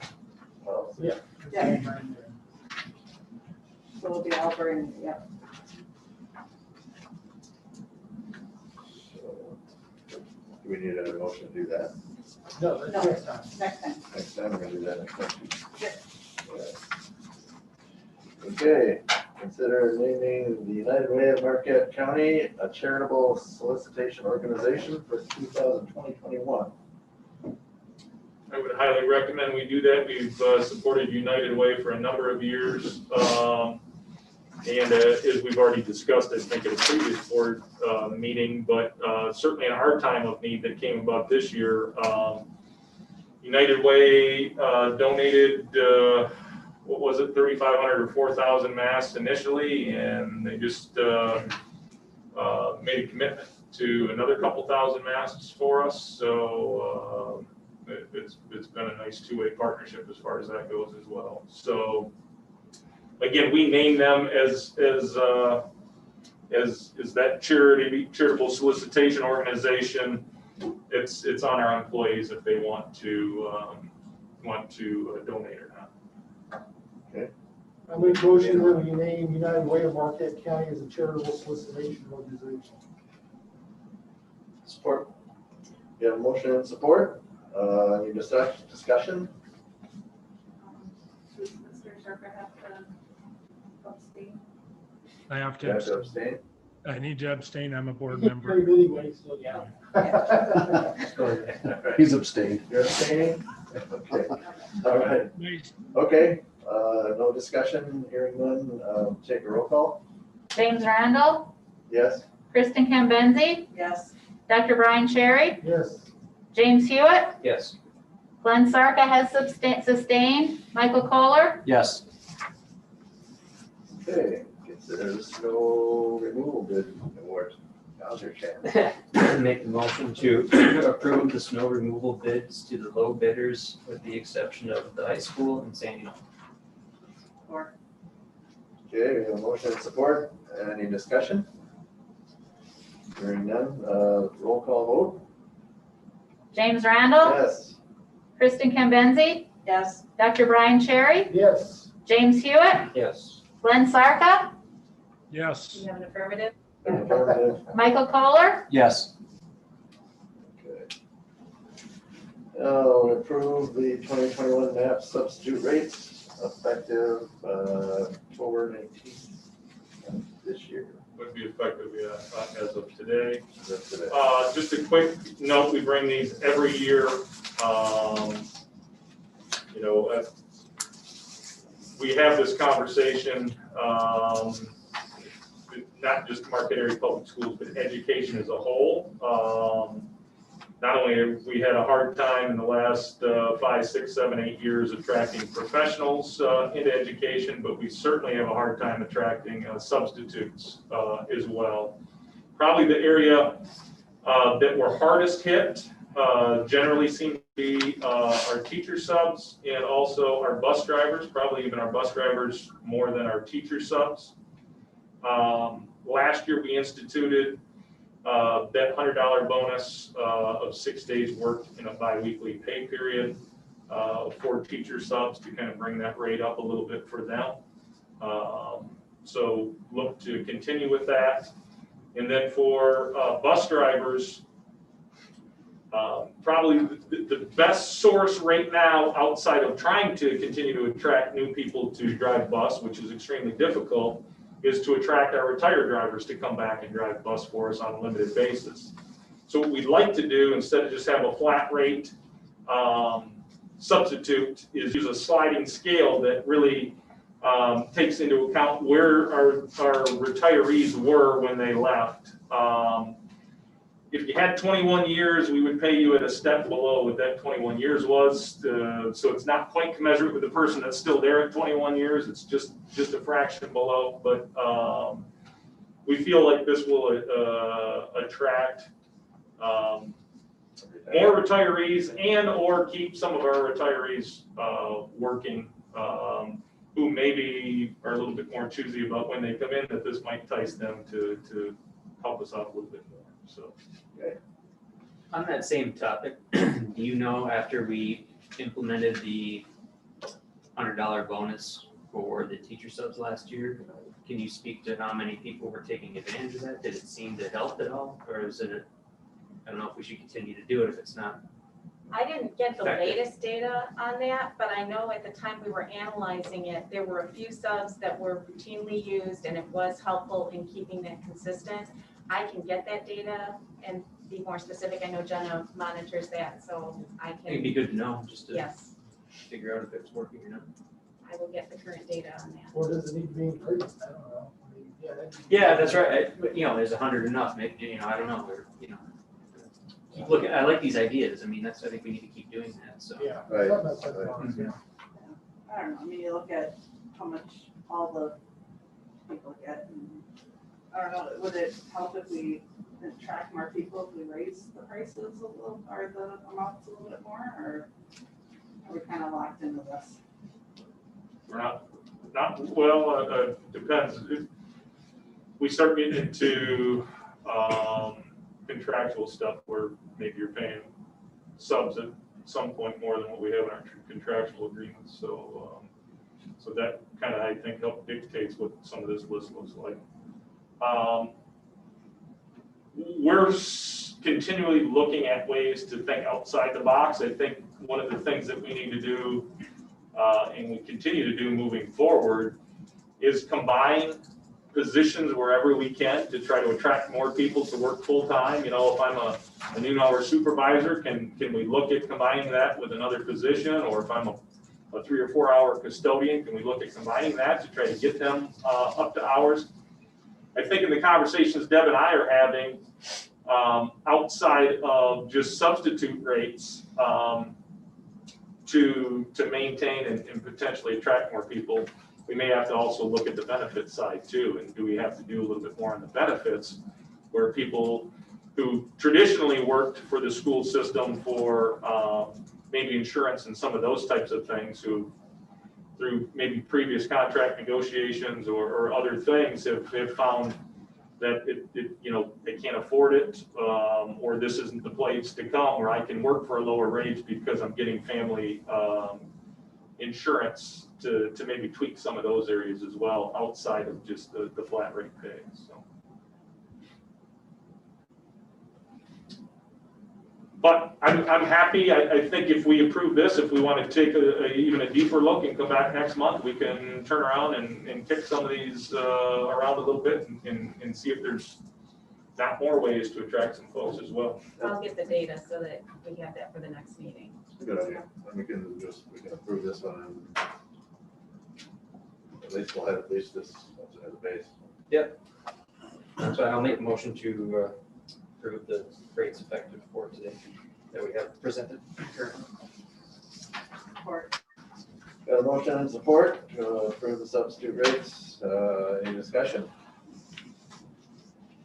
policy. Yeah. So we'll be all very, yep. So, do we need a motion to do that? No, that's next time. Next time. Next time, we're gonna do that next time. Yep. Okay, consider naming the United Way of Marquette County a charitable solicitation organization for 2020-21. I would highly recommend we do that. We've supported United Way for a number of years. And as we've already discussed, I think at a previous board meeting, but certainly in our time of need that came about this year, United Way donated, what was it, 3,500 or 4,000 masks initially, and they just made a commitment to another couple thousand masks for us. So it's been a nice two-way partnership as far as that goes as well. So again, we name them as that charitable solicitation organization. It's on our employees if they want to donate or not. I make motion that we name United Way of Marquette County as a charitable solicitation organization. Support. You have a motion and support. Any discussion? Does Mr. Sharper have to abstain? I have You have to to, abstain. I need to abstain. I'm a board You member. can anyway, so yeah. He's abstained. You're abstaining? Okay. All right. Okay. No discussion, hearing none. Take a roll call. James Randall, Yes? Kristen Cambenzi, Yes. Dr. Brian Sherry, Yes. James Hewitt, Yes. Glenn Sarka has sustained, Michael Kohler, Yes. Okay. Consider the snow removal bid award. Now's your chance. Make the motion to approve the snow removal bids to the low bidders with the exception of the high school and Sandy. Or Okay, we have a motion and support. Any discussion? Hearing none. Roll call vote. James Randall, Yes. Kristen Cambenzi, yes. Dr. Brian Sherry, Yes. James Hewitt, Yes. Glenn Sarka, Yes. you have an affirmative, Affirmative. Michael Kohler, Yes. Okay. Approve the 2021 MAP substitute rates effective October 19th this year. Would be effective, as of today. That's today. Just a quick note, we bring these every year. We have this conversation, not just Marquette area public schools, but education as a whole. Not only have we had a hard time in the last 5, 6, 7, 8 years attracting professionals into education, but we certainly have a hard time attracting substitutes as well. Probably the area that we're hardest hit generally seem to be our teacher subs and also our bus drivers, probably even our bus drivers more than our teacher subs. Last year we instituted that $100 bonus of 6 days worked in a biweekly pay period for teacher subs to kind of bring that rate up a little bit for them. So look to continue with that. And then for bus drivers, probably the best source right now outside of trying to continue to attract new people to drive bus, which is extremely difficult, is to attract our retired drivers to come back and drive bus for us on a limited basis. So what we'd like to do, instead of just have a flat rate substitute, is use a sliding scale that really takes into account where our retirees were when they left. If you had 21 years, we would pay you at a step below what that 21 years was. So it's not quite commensurate with the person that's still there at 21 years. It's just a fraction below. But we feel like this will attract more retirees and or keep some of our retirees working, who maybe are a little bit more choosy about when they come in, that this might entice them to help us out a little bit more, so. On that same topic, do you know after we implemented the $100 bonus for the teacher subs last year, can you speak to how many people were taking advantage of that? Did it seem to help at all, or is it, I don't know if we should continue to do it if it's not. I didn't get the Effective. latest data on that, but I know at the time we were analyzing it, there were a few subs that were routinely used and it was helpful in keeping that consistent. I can get that data and be more specific. I know Jenna monitors that, so I It'd can, be good to know, just to yes, figure out if it's working or not. I will get the current data on that. Or does it need to be increased? I don't know. I mean, yeah, that'd be- Yeah, that's right. You know, is 100 enough? Maybe, I don't know, or, keep looking, I like these ideas. I mean, I think we need to keep doing that, so. Yeah. Right. something that's like that, yeah. I don't know, I mean, you look at how much all the people get, and I don't know, would it help if we attract more people if we raise the prices a little, or the amounts a little bit more, or are we kind of locked into this? We're not well, depends. If we start getting into contractual stuff where maybe you're paying subs at some point more than what we have in our contractual agreements. So, so that kind of, I think, help dictates what some of this list looks like. We're continually looking at ways to think outside the box. I think one of the things that we need to do, and we continue to do moving forward, is combine positions wherever we can to try to attract more people to work full-time. You know, if I'm a noon hour supervisor, can we look at combining that with another position? Or if I'm a 3 or 4 hour custodian, can we look at combining that to try to get them up to hours? I think in the conversations Deb and I are having, outside of just substitute rates, to maintain and potentially attract more people, we may have to also look at the benefit side too. And do we have to do a little bit more on the benefits, where people who traditionally worked for the school system for maybe insurance and some of those types of things, who through maybe previous contract negotiations or other things have found that they can't afford it, or this isn't the place to come where I can work for a lower rate because I'm getting family insurance to maybe tweak some of those areas as well, outside of just the flat rate pay. So, but I'm happy. I think if we approve this, if we want to take even a deeper look and come back next month, we can turn around and kick some of these around a little bit and see if there's not more ways to attract some folks as well. I'll get the data so that we have that for the next meeting. Good idea. And we can approve this one, and at least we'll have at least this as a base. That's why I'll make a motion to approve the rates effective for today that we have presented currently. Support. Got a motion and support to approve the substitute rates. Any discussion?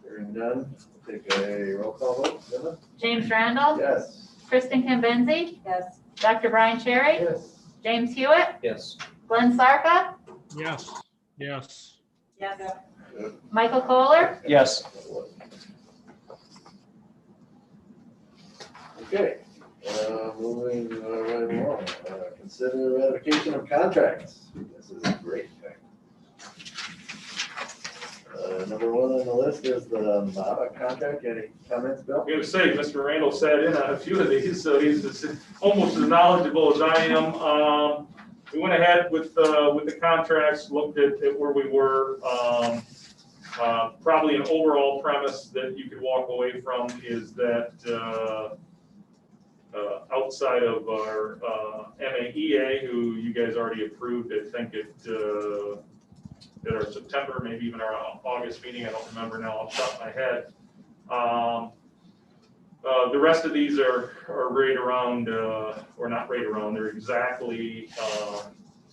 Hearing none, take a roll call vote. Linda? James Randall, Yes. Kristen Kembenzi, Yes. Dr. Brian Sherry, Yes. James Hewitt, Yes. Glenn Sarka, Yes, yes. Yes. Michael Kohler, Yes. Okay, moving right along. Consider ratification of contracts. This is a great thing. Number one on the list is the MAVA contract. Any comments, Bill? I'm going to say, Mr. Randall sat in on a few of these, so he's almost as knowledgeable as I am. We went ahead with the contracts, looked at where we were. Probably an overall premise that you could walk away from is that outside of our MAEA, who you guys already approved, I think at our September, maybe even our August meeting, I don't remember now off the top of my head. The rest of these are right around, or not right around, they're exactly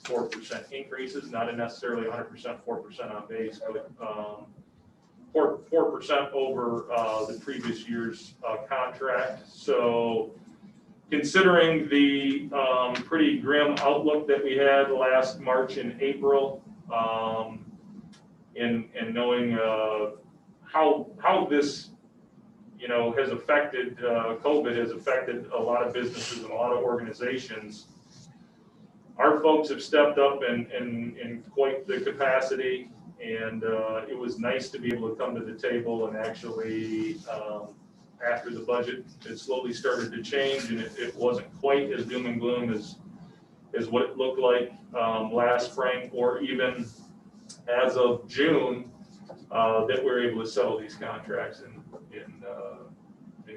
4% increases, not necessarily 100% 4% on base, but 4% over the previous year's contract. So considering the pretty grim outlook that we had last March and April, and knowing how this, has affected, COVID has affected a lot of businesses and a lot of organizations, our folks have stepped up in quite the capacity, and it was nice to be able to come to the table and actually, after the budget had slowly started to change, and it wasn't quite as doom and gloom as what it looked like last spring, or even as of June, that we're able to settle these contracts and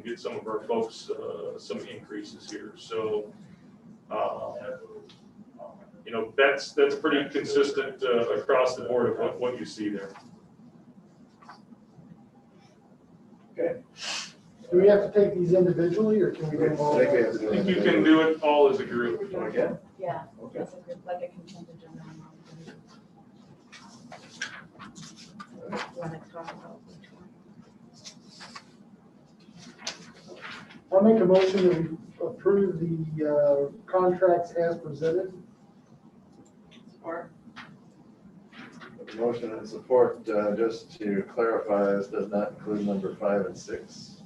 get some of our folks some increases here. So, that's pretty consistent across the board of what you see there. Okay. Do we have to take these individually, or can we do them all? I think we have to do I it. think you can do it all as a group. Again? Yeah, Okay. that's a good, like a consent agenda. You want to talk about which one? I'll make a motion that we approve the contracts as presented. Support. Motion and support, just to clarify, this does not include number 5 and 6.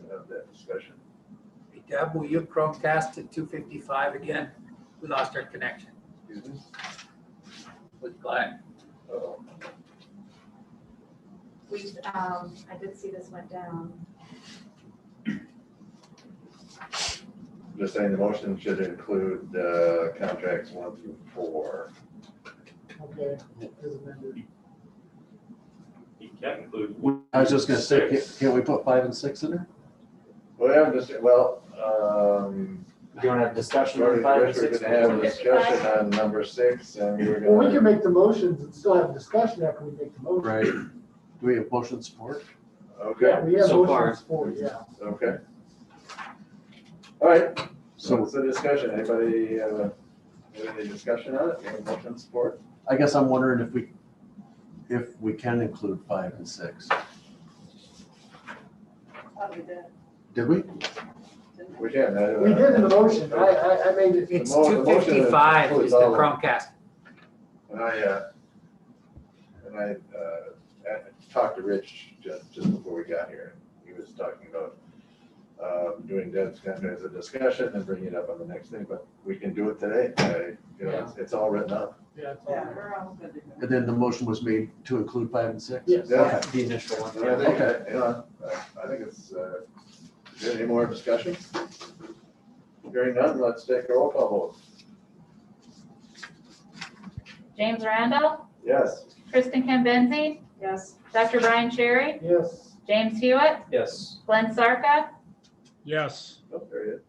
We'll have that discussion. Hey, Deb, will you Chromecast to 255 again? We lost our connection Excuse me? with Glenn. Oh, I did see this went down. just saying the motion should include contracts 1 through 4. Okay, as amended. You can include. I was just gonna say, Six. can't we put 5 and 6 in there? Well, yeah, just, well, Do you want to have discussion we're on 5 and going 6? to have a discussion on number 6, and we're Well, we going can to, make the motions and still have discussion after we make the motion. Right. Do we have motion support? okay, Yeah, we have So far. motions for it, yeah. okay. All right, so So what's the discussion? Anybody have any discussion on it? Any motion support? I guess I'm wondering if we can include 5 and 6. Oh, we did. Did we? Didn't We can. We did in the motion, I made it. It's The motion 255 includes is the all of them. Chromecast. And I talked to Rich just before we got here. He was talking about doing Deb's kind of as a discussion and bringing it up on the next thing, but we can do it today. It's all written up. Yeah, it's all Yeah, right. we're all good to go. And then the motion was made to include 5 and 6? Yes. Yeah. The initial one. I think, I think it's, is there any more discussion? Hearing none, let's take a roll call vote. James Randall, Yes. Kristen Kembenzi, Yes. Dr. Brian Sherry, Yes, James Hewitt, Yes. Glenn Sarka, Yes. Oh, there he is.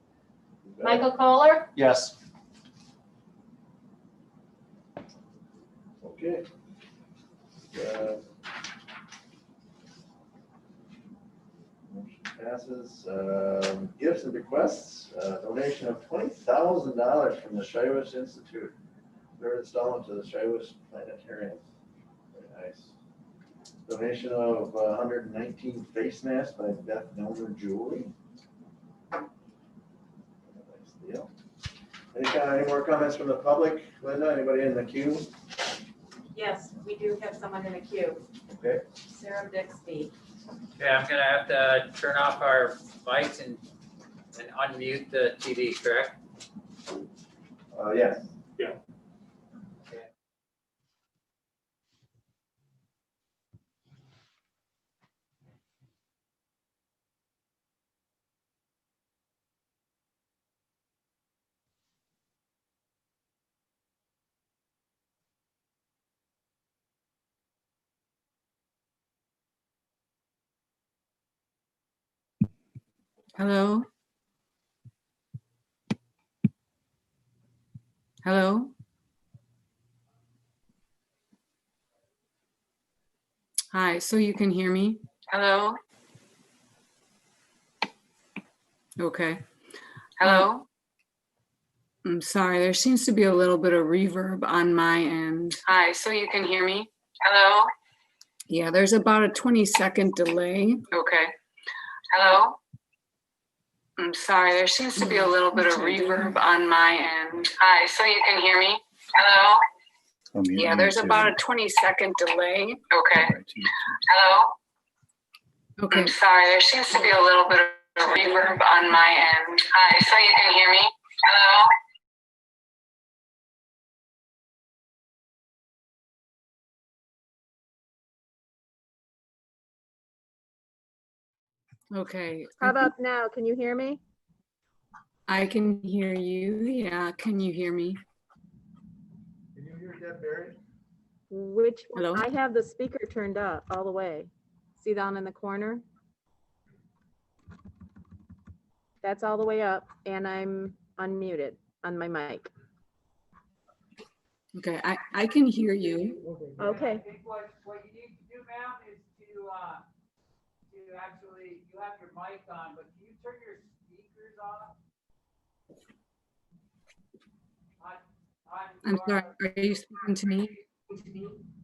Michael Kohler, Yes. Okay. Motion passes. Gifts and requests, donation of $20,000 from the Strenuous Institute. Third installment to the Strenuous Planetarium. Very nice. Donation of 119 face masks by Beth Milner Jewelry. Nice deal. Any more comments from the public? Linda, anybody in the queue? Yes, we do have someone in the queue. Okay. Sarah Bixby. Okay, I'm gonna have to turn off our mics and unmute the TV, correct? Yes. Hello? Hello? Hi, so you can hear me? Hello? Okay. Hello? I'm sorry, there seems to be a little bit of reverb on my end. Hi, so you can hear me? Hello? Yeah, there's about a 20-second delay. Okay. Hello? I'm sorry, there seems to be a little bit of reverb on my end. Hi, so you can hear me? Hello? Yeah, there's about a 20-second delay. Okay. Hello? Okay. I'm sorry, there seems to be a little bit of reverb on my end. Hi, so you can hear me? Hello? Okay. How about now? Can you hear me? I can hear you. Yeah, can you hear me? Can you hear Deb Barry? Which, Hello? I have the speaker turned up all the way. See down in the corner? That's all the way up and I'm unmuted on my mic. Okay, I can hear you. Okay. I think what you need to do, ma'am, is to actually, you have your mic on, but can you turn your speakers off? I'm sorry, are you speaking to me?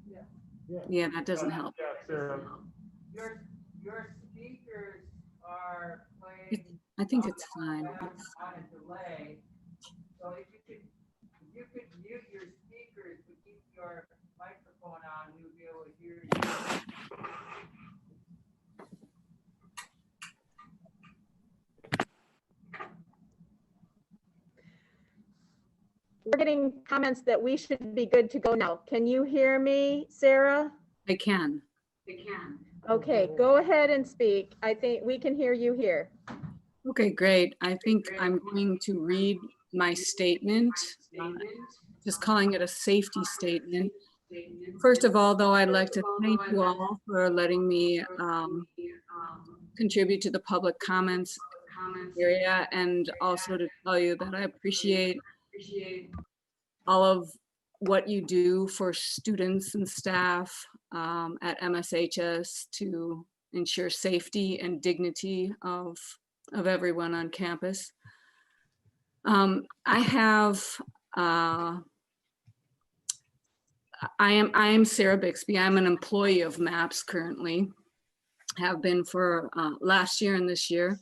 Yeah. Yeah, that doesn't help. Your speakers are playing. I think it's fine. On a delay. So if you could mute your speakers to keep your microphone on, we would be able to hear you. We're getting comments that we should be good to go now. Can you hear me, Sarah? I can. Okay, go ahead and speak. I think we can hear you here. Okay, great. I think I'm going to read my statement, just calling it a safety statement. First of all, though, I'd like to thank you all for letting me contribute to the public comments area, and also to tell you that I appreciate all of what you do for students and staff at MSHS to ensure safety and dignity of everyone on campus. I am Sarah Bixby. I'm an employee of MAPS currently, have been for last year and this year.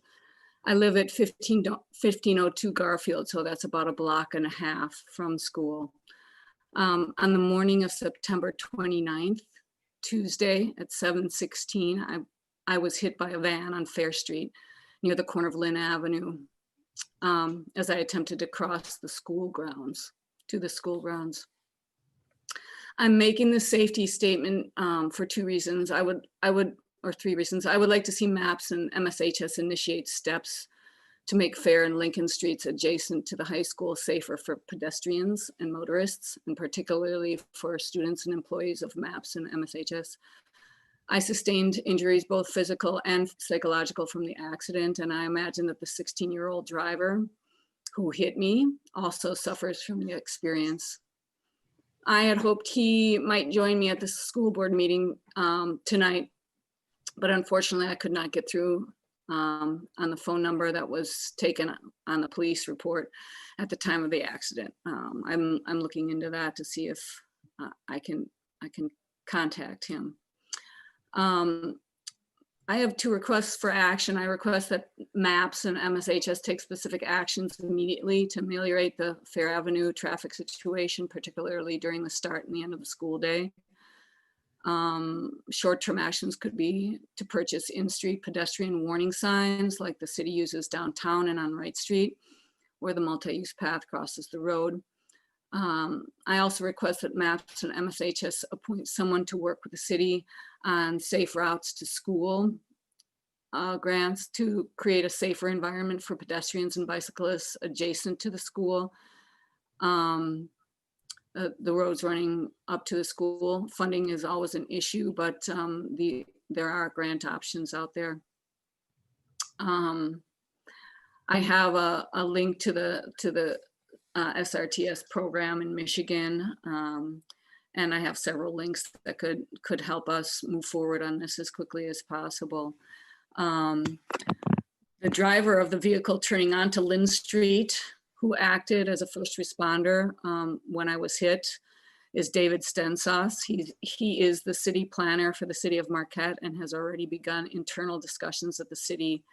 I live at 1502 Garfield, so that's about a block and a half from school. On the morning of September 29th, Tuesday at 7:16, I was hit by a van on Fair Street near the corner of Lynn Avenue as I attempted to cross the school grounds, I'm making the safety statement for two reasons. Or three reasons. I would like to see MAPS and MSHS initiate steps to make Fair and Lincoln Streets adjacent to the high school safer for pedestrians and motorists, and particularly for students and employees of MAPS and MSHS. I sustained injuries, both physical and psychological, from the accident, and I imagine that the 16-year-old driver who hit me also suffers from the experience. I had hoped he might join me at the school board meeting tonight, but unfortunately I could not get through on the phone number that was taken on the police report at the time of the accident. I'm looking into that to see if I can contact him. I have two requests for action. I request that MAPS and MSHS take specific actions immediately to ameliorate the Fair Avenue traffic situation, particularly during the start and the end of the school day. Short-term actions could be to purchase in-street pedestrian warning signs like the city uses downtown and on Wright Street, where the multi-use path crosses the road. I also request that MAPS and MSHS appoint someone to work with the city on safe routes to school grants to create a safer environment for pedestrians and bicyclists adjacent to the school. The roads running up to the school. Funding is always an issue, but there are grant options out there. I have a link to the SRTS program in Michigan, and I have several links that could help us move forward on this as quickly as possible. The driver of the vehicle turning onto Lynn Street, who acted as a first responder when I was hit, is David Stensas. He is the city planner for the city of Marquette and has already begun internal discussions at the city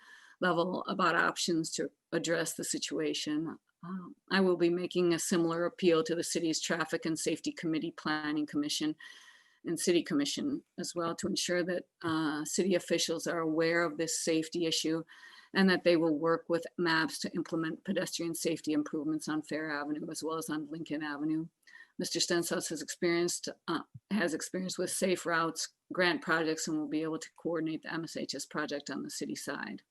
level about options to address the situation. I will be making a similar appeal to the city's Traffic and Safety Committee, Planning Commission, and City Commission as well, to ensure that city officials are aware of this safety issue and that they will work with MAPS to implement pedestrian safety improvements on Fair Avenue as well as on Lincoln Avenue. Mr. Stensas has experience with safe routes grant projects and will be able to coordinate the MSHS project on the city side.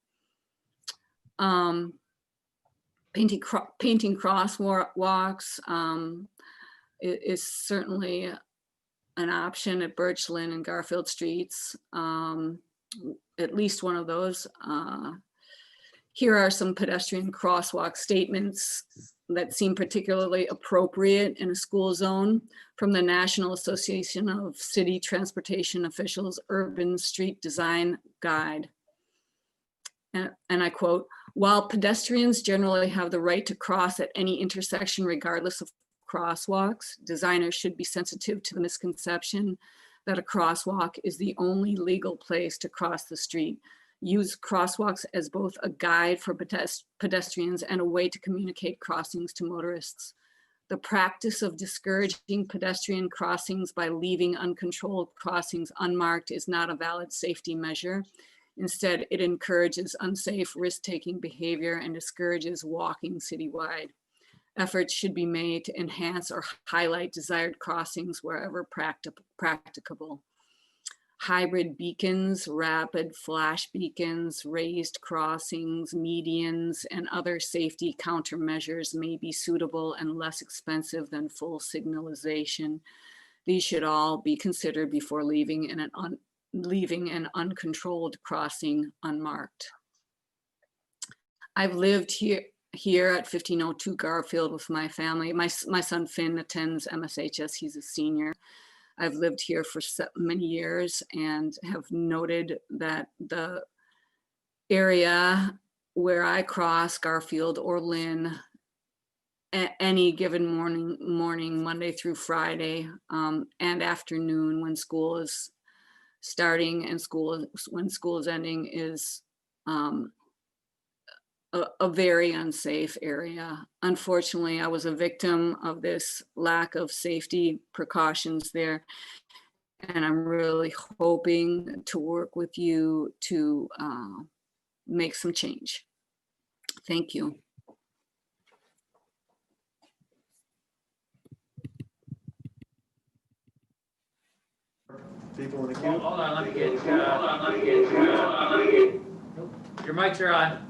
Painting crosswalks is certainly an option at Birch, Lynn, and Garfield Streets. At least one of those. Here are some pedestrian crosswalk statements that seem particularly appropriate in a school zone from the National Association of City Transportation Officials Urban Street Design Guide. And I quote, "While pedestrians generally have the right to cross at any intersection regardless of crosswalks, designers should be sensitive to the misconception that a crosswalk is the only legal place to cross the street. Use crosswalks as both a guide for pedestrians and a way to communicate crossings to motorists. The practice of discouraging pedestrian crossings by leaving uncontrolled crossings unmarked is not a valid safety measure. Instead, it encourages unsafe, risk-taking behavior and discourages walking citywide. Efforts should be made to enhance or highlight desired crossings wherever practicable. Hybrid beacons, rapid flash beacons, raised crossings, medians, and other safety countermeasures may be suitable and less expensive than full signalization. These should all be considered before leaving an uncontrolled crossing unmarked." I've lived here at 1502 Garfield with my family. My son Finn attends MSHS, he's a senior. I've lived here for many years and have noted that the area where I cross Garfield or Lynn any given morning, Monday through Friday, and afternoon when school is starting and when school is ending is a very unsafe area. Unfortunately, I was a victim of this lack of safety precautions there. And I'm really hoping to work with you to make some change. Thank you. People in the queue? Hold on, let me get, your mics are on.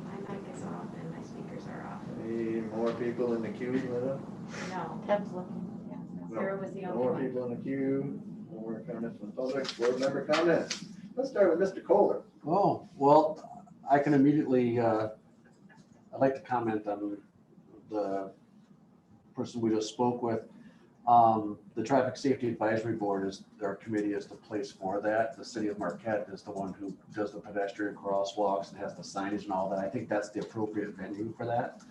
My mic is off and my speakers are off. Any more people in the queue, Linda? No. Deb's looking. Sarah was the No only more one. people in the queue, no more comments from the public, board member comments. Let's start with Mr. Kohler. Oh, well, I can immediately, I'd like to comment on the person we just spoke with. The Traffic Safety Advisory Board is, our committee is the place for that. The city of Marquette is the one who does the pedestrian crosswalks and has the signage and all that. I think that's the appropriate venue for that.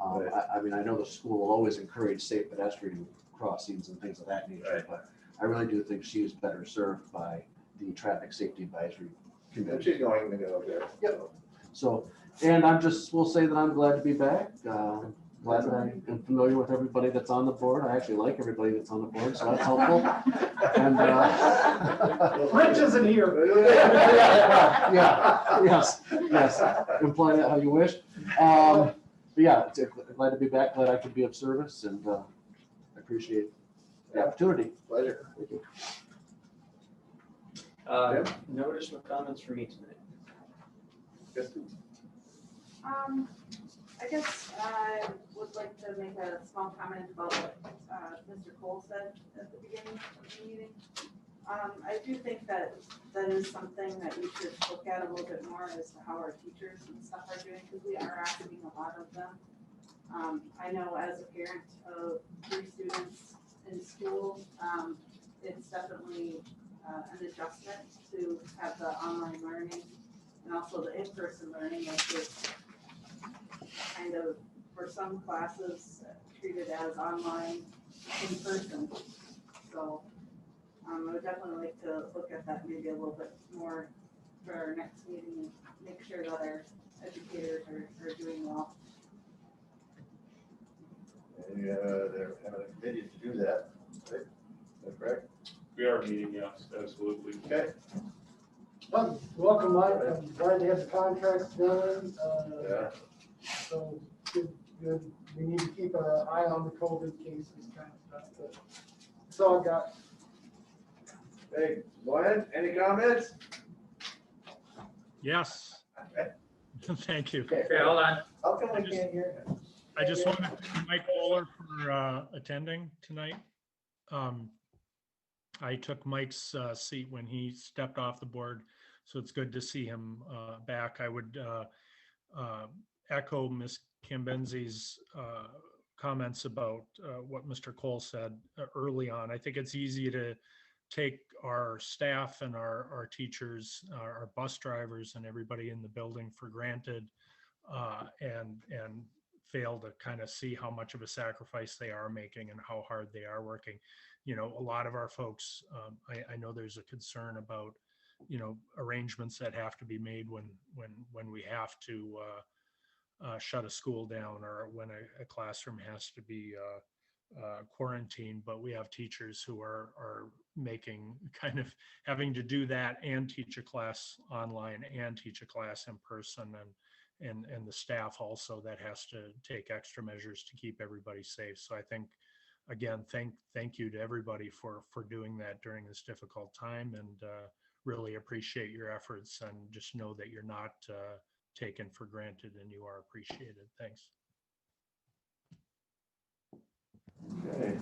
I mean, I know the school will always encourage safe pedestrian crossings and things of that nature, but I really do think she is better served by the Traffic Safety Advisory And Committee. she's going to go there. Yep. So, and will say that I'm glad to be back. Glad that I am familiar with everybody that's on the board. I actually like everybody that's on the board, so that's helpful. And Rich isn't here. yeah, yes, imply that how you wish. But yeah, glad to be back. Glad I could be of service, and I appreciate the opportunity. Pleasure. Thank you. No additional comments from me tonight. I guess I would like to make a small comment about what Mr. Cole said at the beginning of the meeting. I do think that is something that we should look at a little bit more as to how our teachers and stuff are doing, because we are asking a lot of them. I know as a parent of 3 students in school, it's definitely an adjustment to have the online learning and also the in-person learning, which is kind of, for some classes, treated as online in person. So I would definitely like to look at that maybe a little bit more for our next meeting and make sure that our educators are doing well. And they're having a committee to do that, right? Is that correct? We are meeting, yes, absolutely. Okay. Welcome, Mike. I'm glad to have the contracts done. Yeah. So good. We need to keep an eye on the COVID cases kind of stuff. But that's all I got. Hey, Glenn, any comments? Yes. Thank you. Okay, Okay, hold on. how come I can't hear him? I just want to thank Mike Bowler for attending tonight. I took Mike's seat when he stepped off the board, so it's good to see him back. I would echo Ms. Kimbenzi's comments about what Mr. Cole said early on. I think it's easy to take our staff and our teachers, our bus drivers and everybody in the building for granted and fail to kind of see how much of a sacrifice they are making and how hard they are working. You know, a lot of our folks, I know there's a concern about, you know, arrangements that have to be made when we have to shut a school down or when a classroom has to be quarantined, but we have teachers who are making kind of having to do that and teach a class online and teach a class in person, and the staff also that has to take extra measures to keep everybody safe. So I think, again, thank you to everybody for doing that during this difficult time, and really appreciate your efforts, and just know that you're not taken for granted and you are appreciated. Thanks. Okay.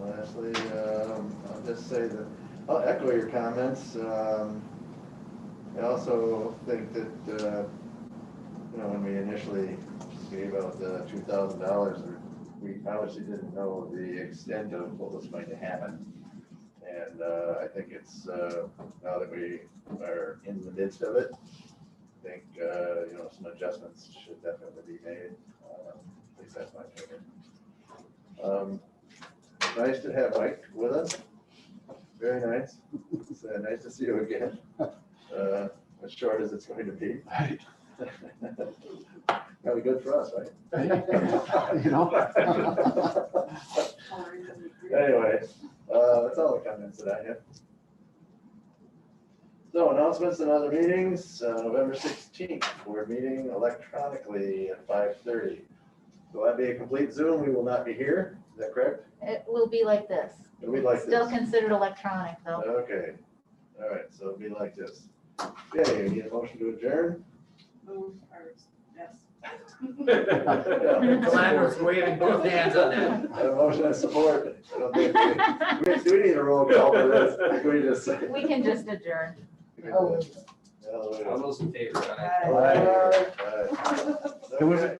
Lastly, I'll just say that I'll echo your comments. I also think that you know, when we initially gave out the $2,000, we obviously didn't know the extent of what was going to happen. And I think it's now that we are in the midst of it, I think you know, some adjustments should definitely be made. At least that's my opinion. Nice to have Mike with us. Very nice. It's nice to see you again. As short as it's going to be. Right. Probably good for us, right? You know? Anyway, that's all the comments that I have. So announcements and other meetings, November 16th, we're meeting electronically at 5:30. Will that be a complete Zoom? We will not be here. Is that correct? It will be like this. It'll be like Still this. considered electronic though. Okay. All right. So it'll be like this. Okay. You need a motion to adjourn? Move, or, yes. Glenn was waving both hands on that. A motion and support. I don't think do we need a roll call for this? Can we just say? We can just adjourn. All those in favor? All right. It was,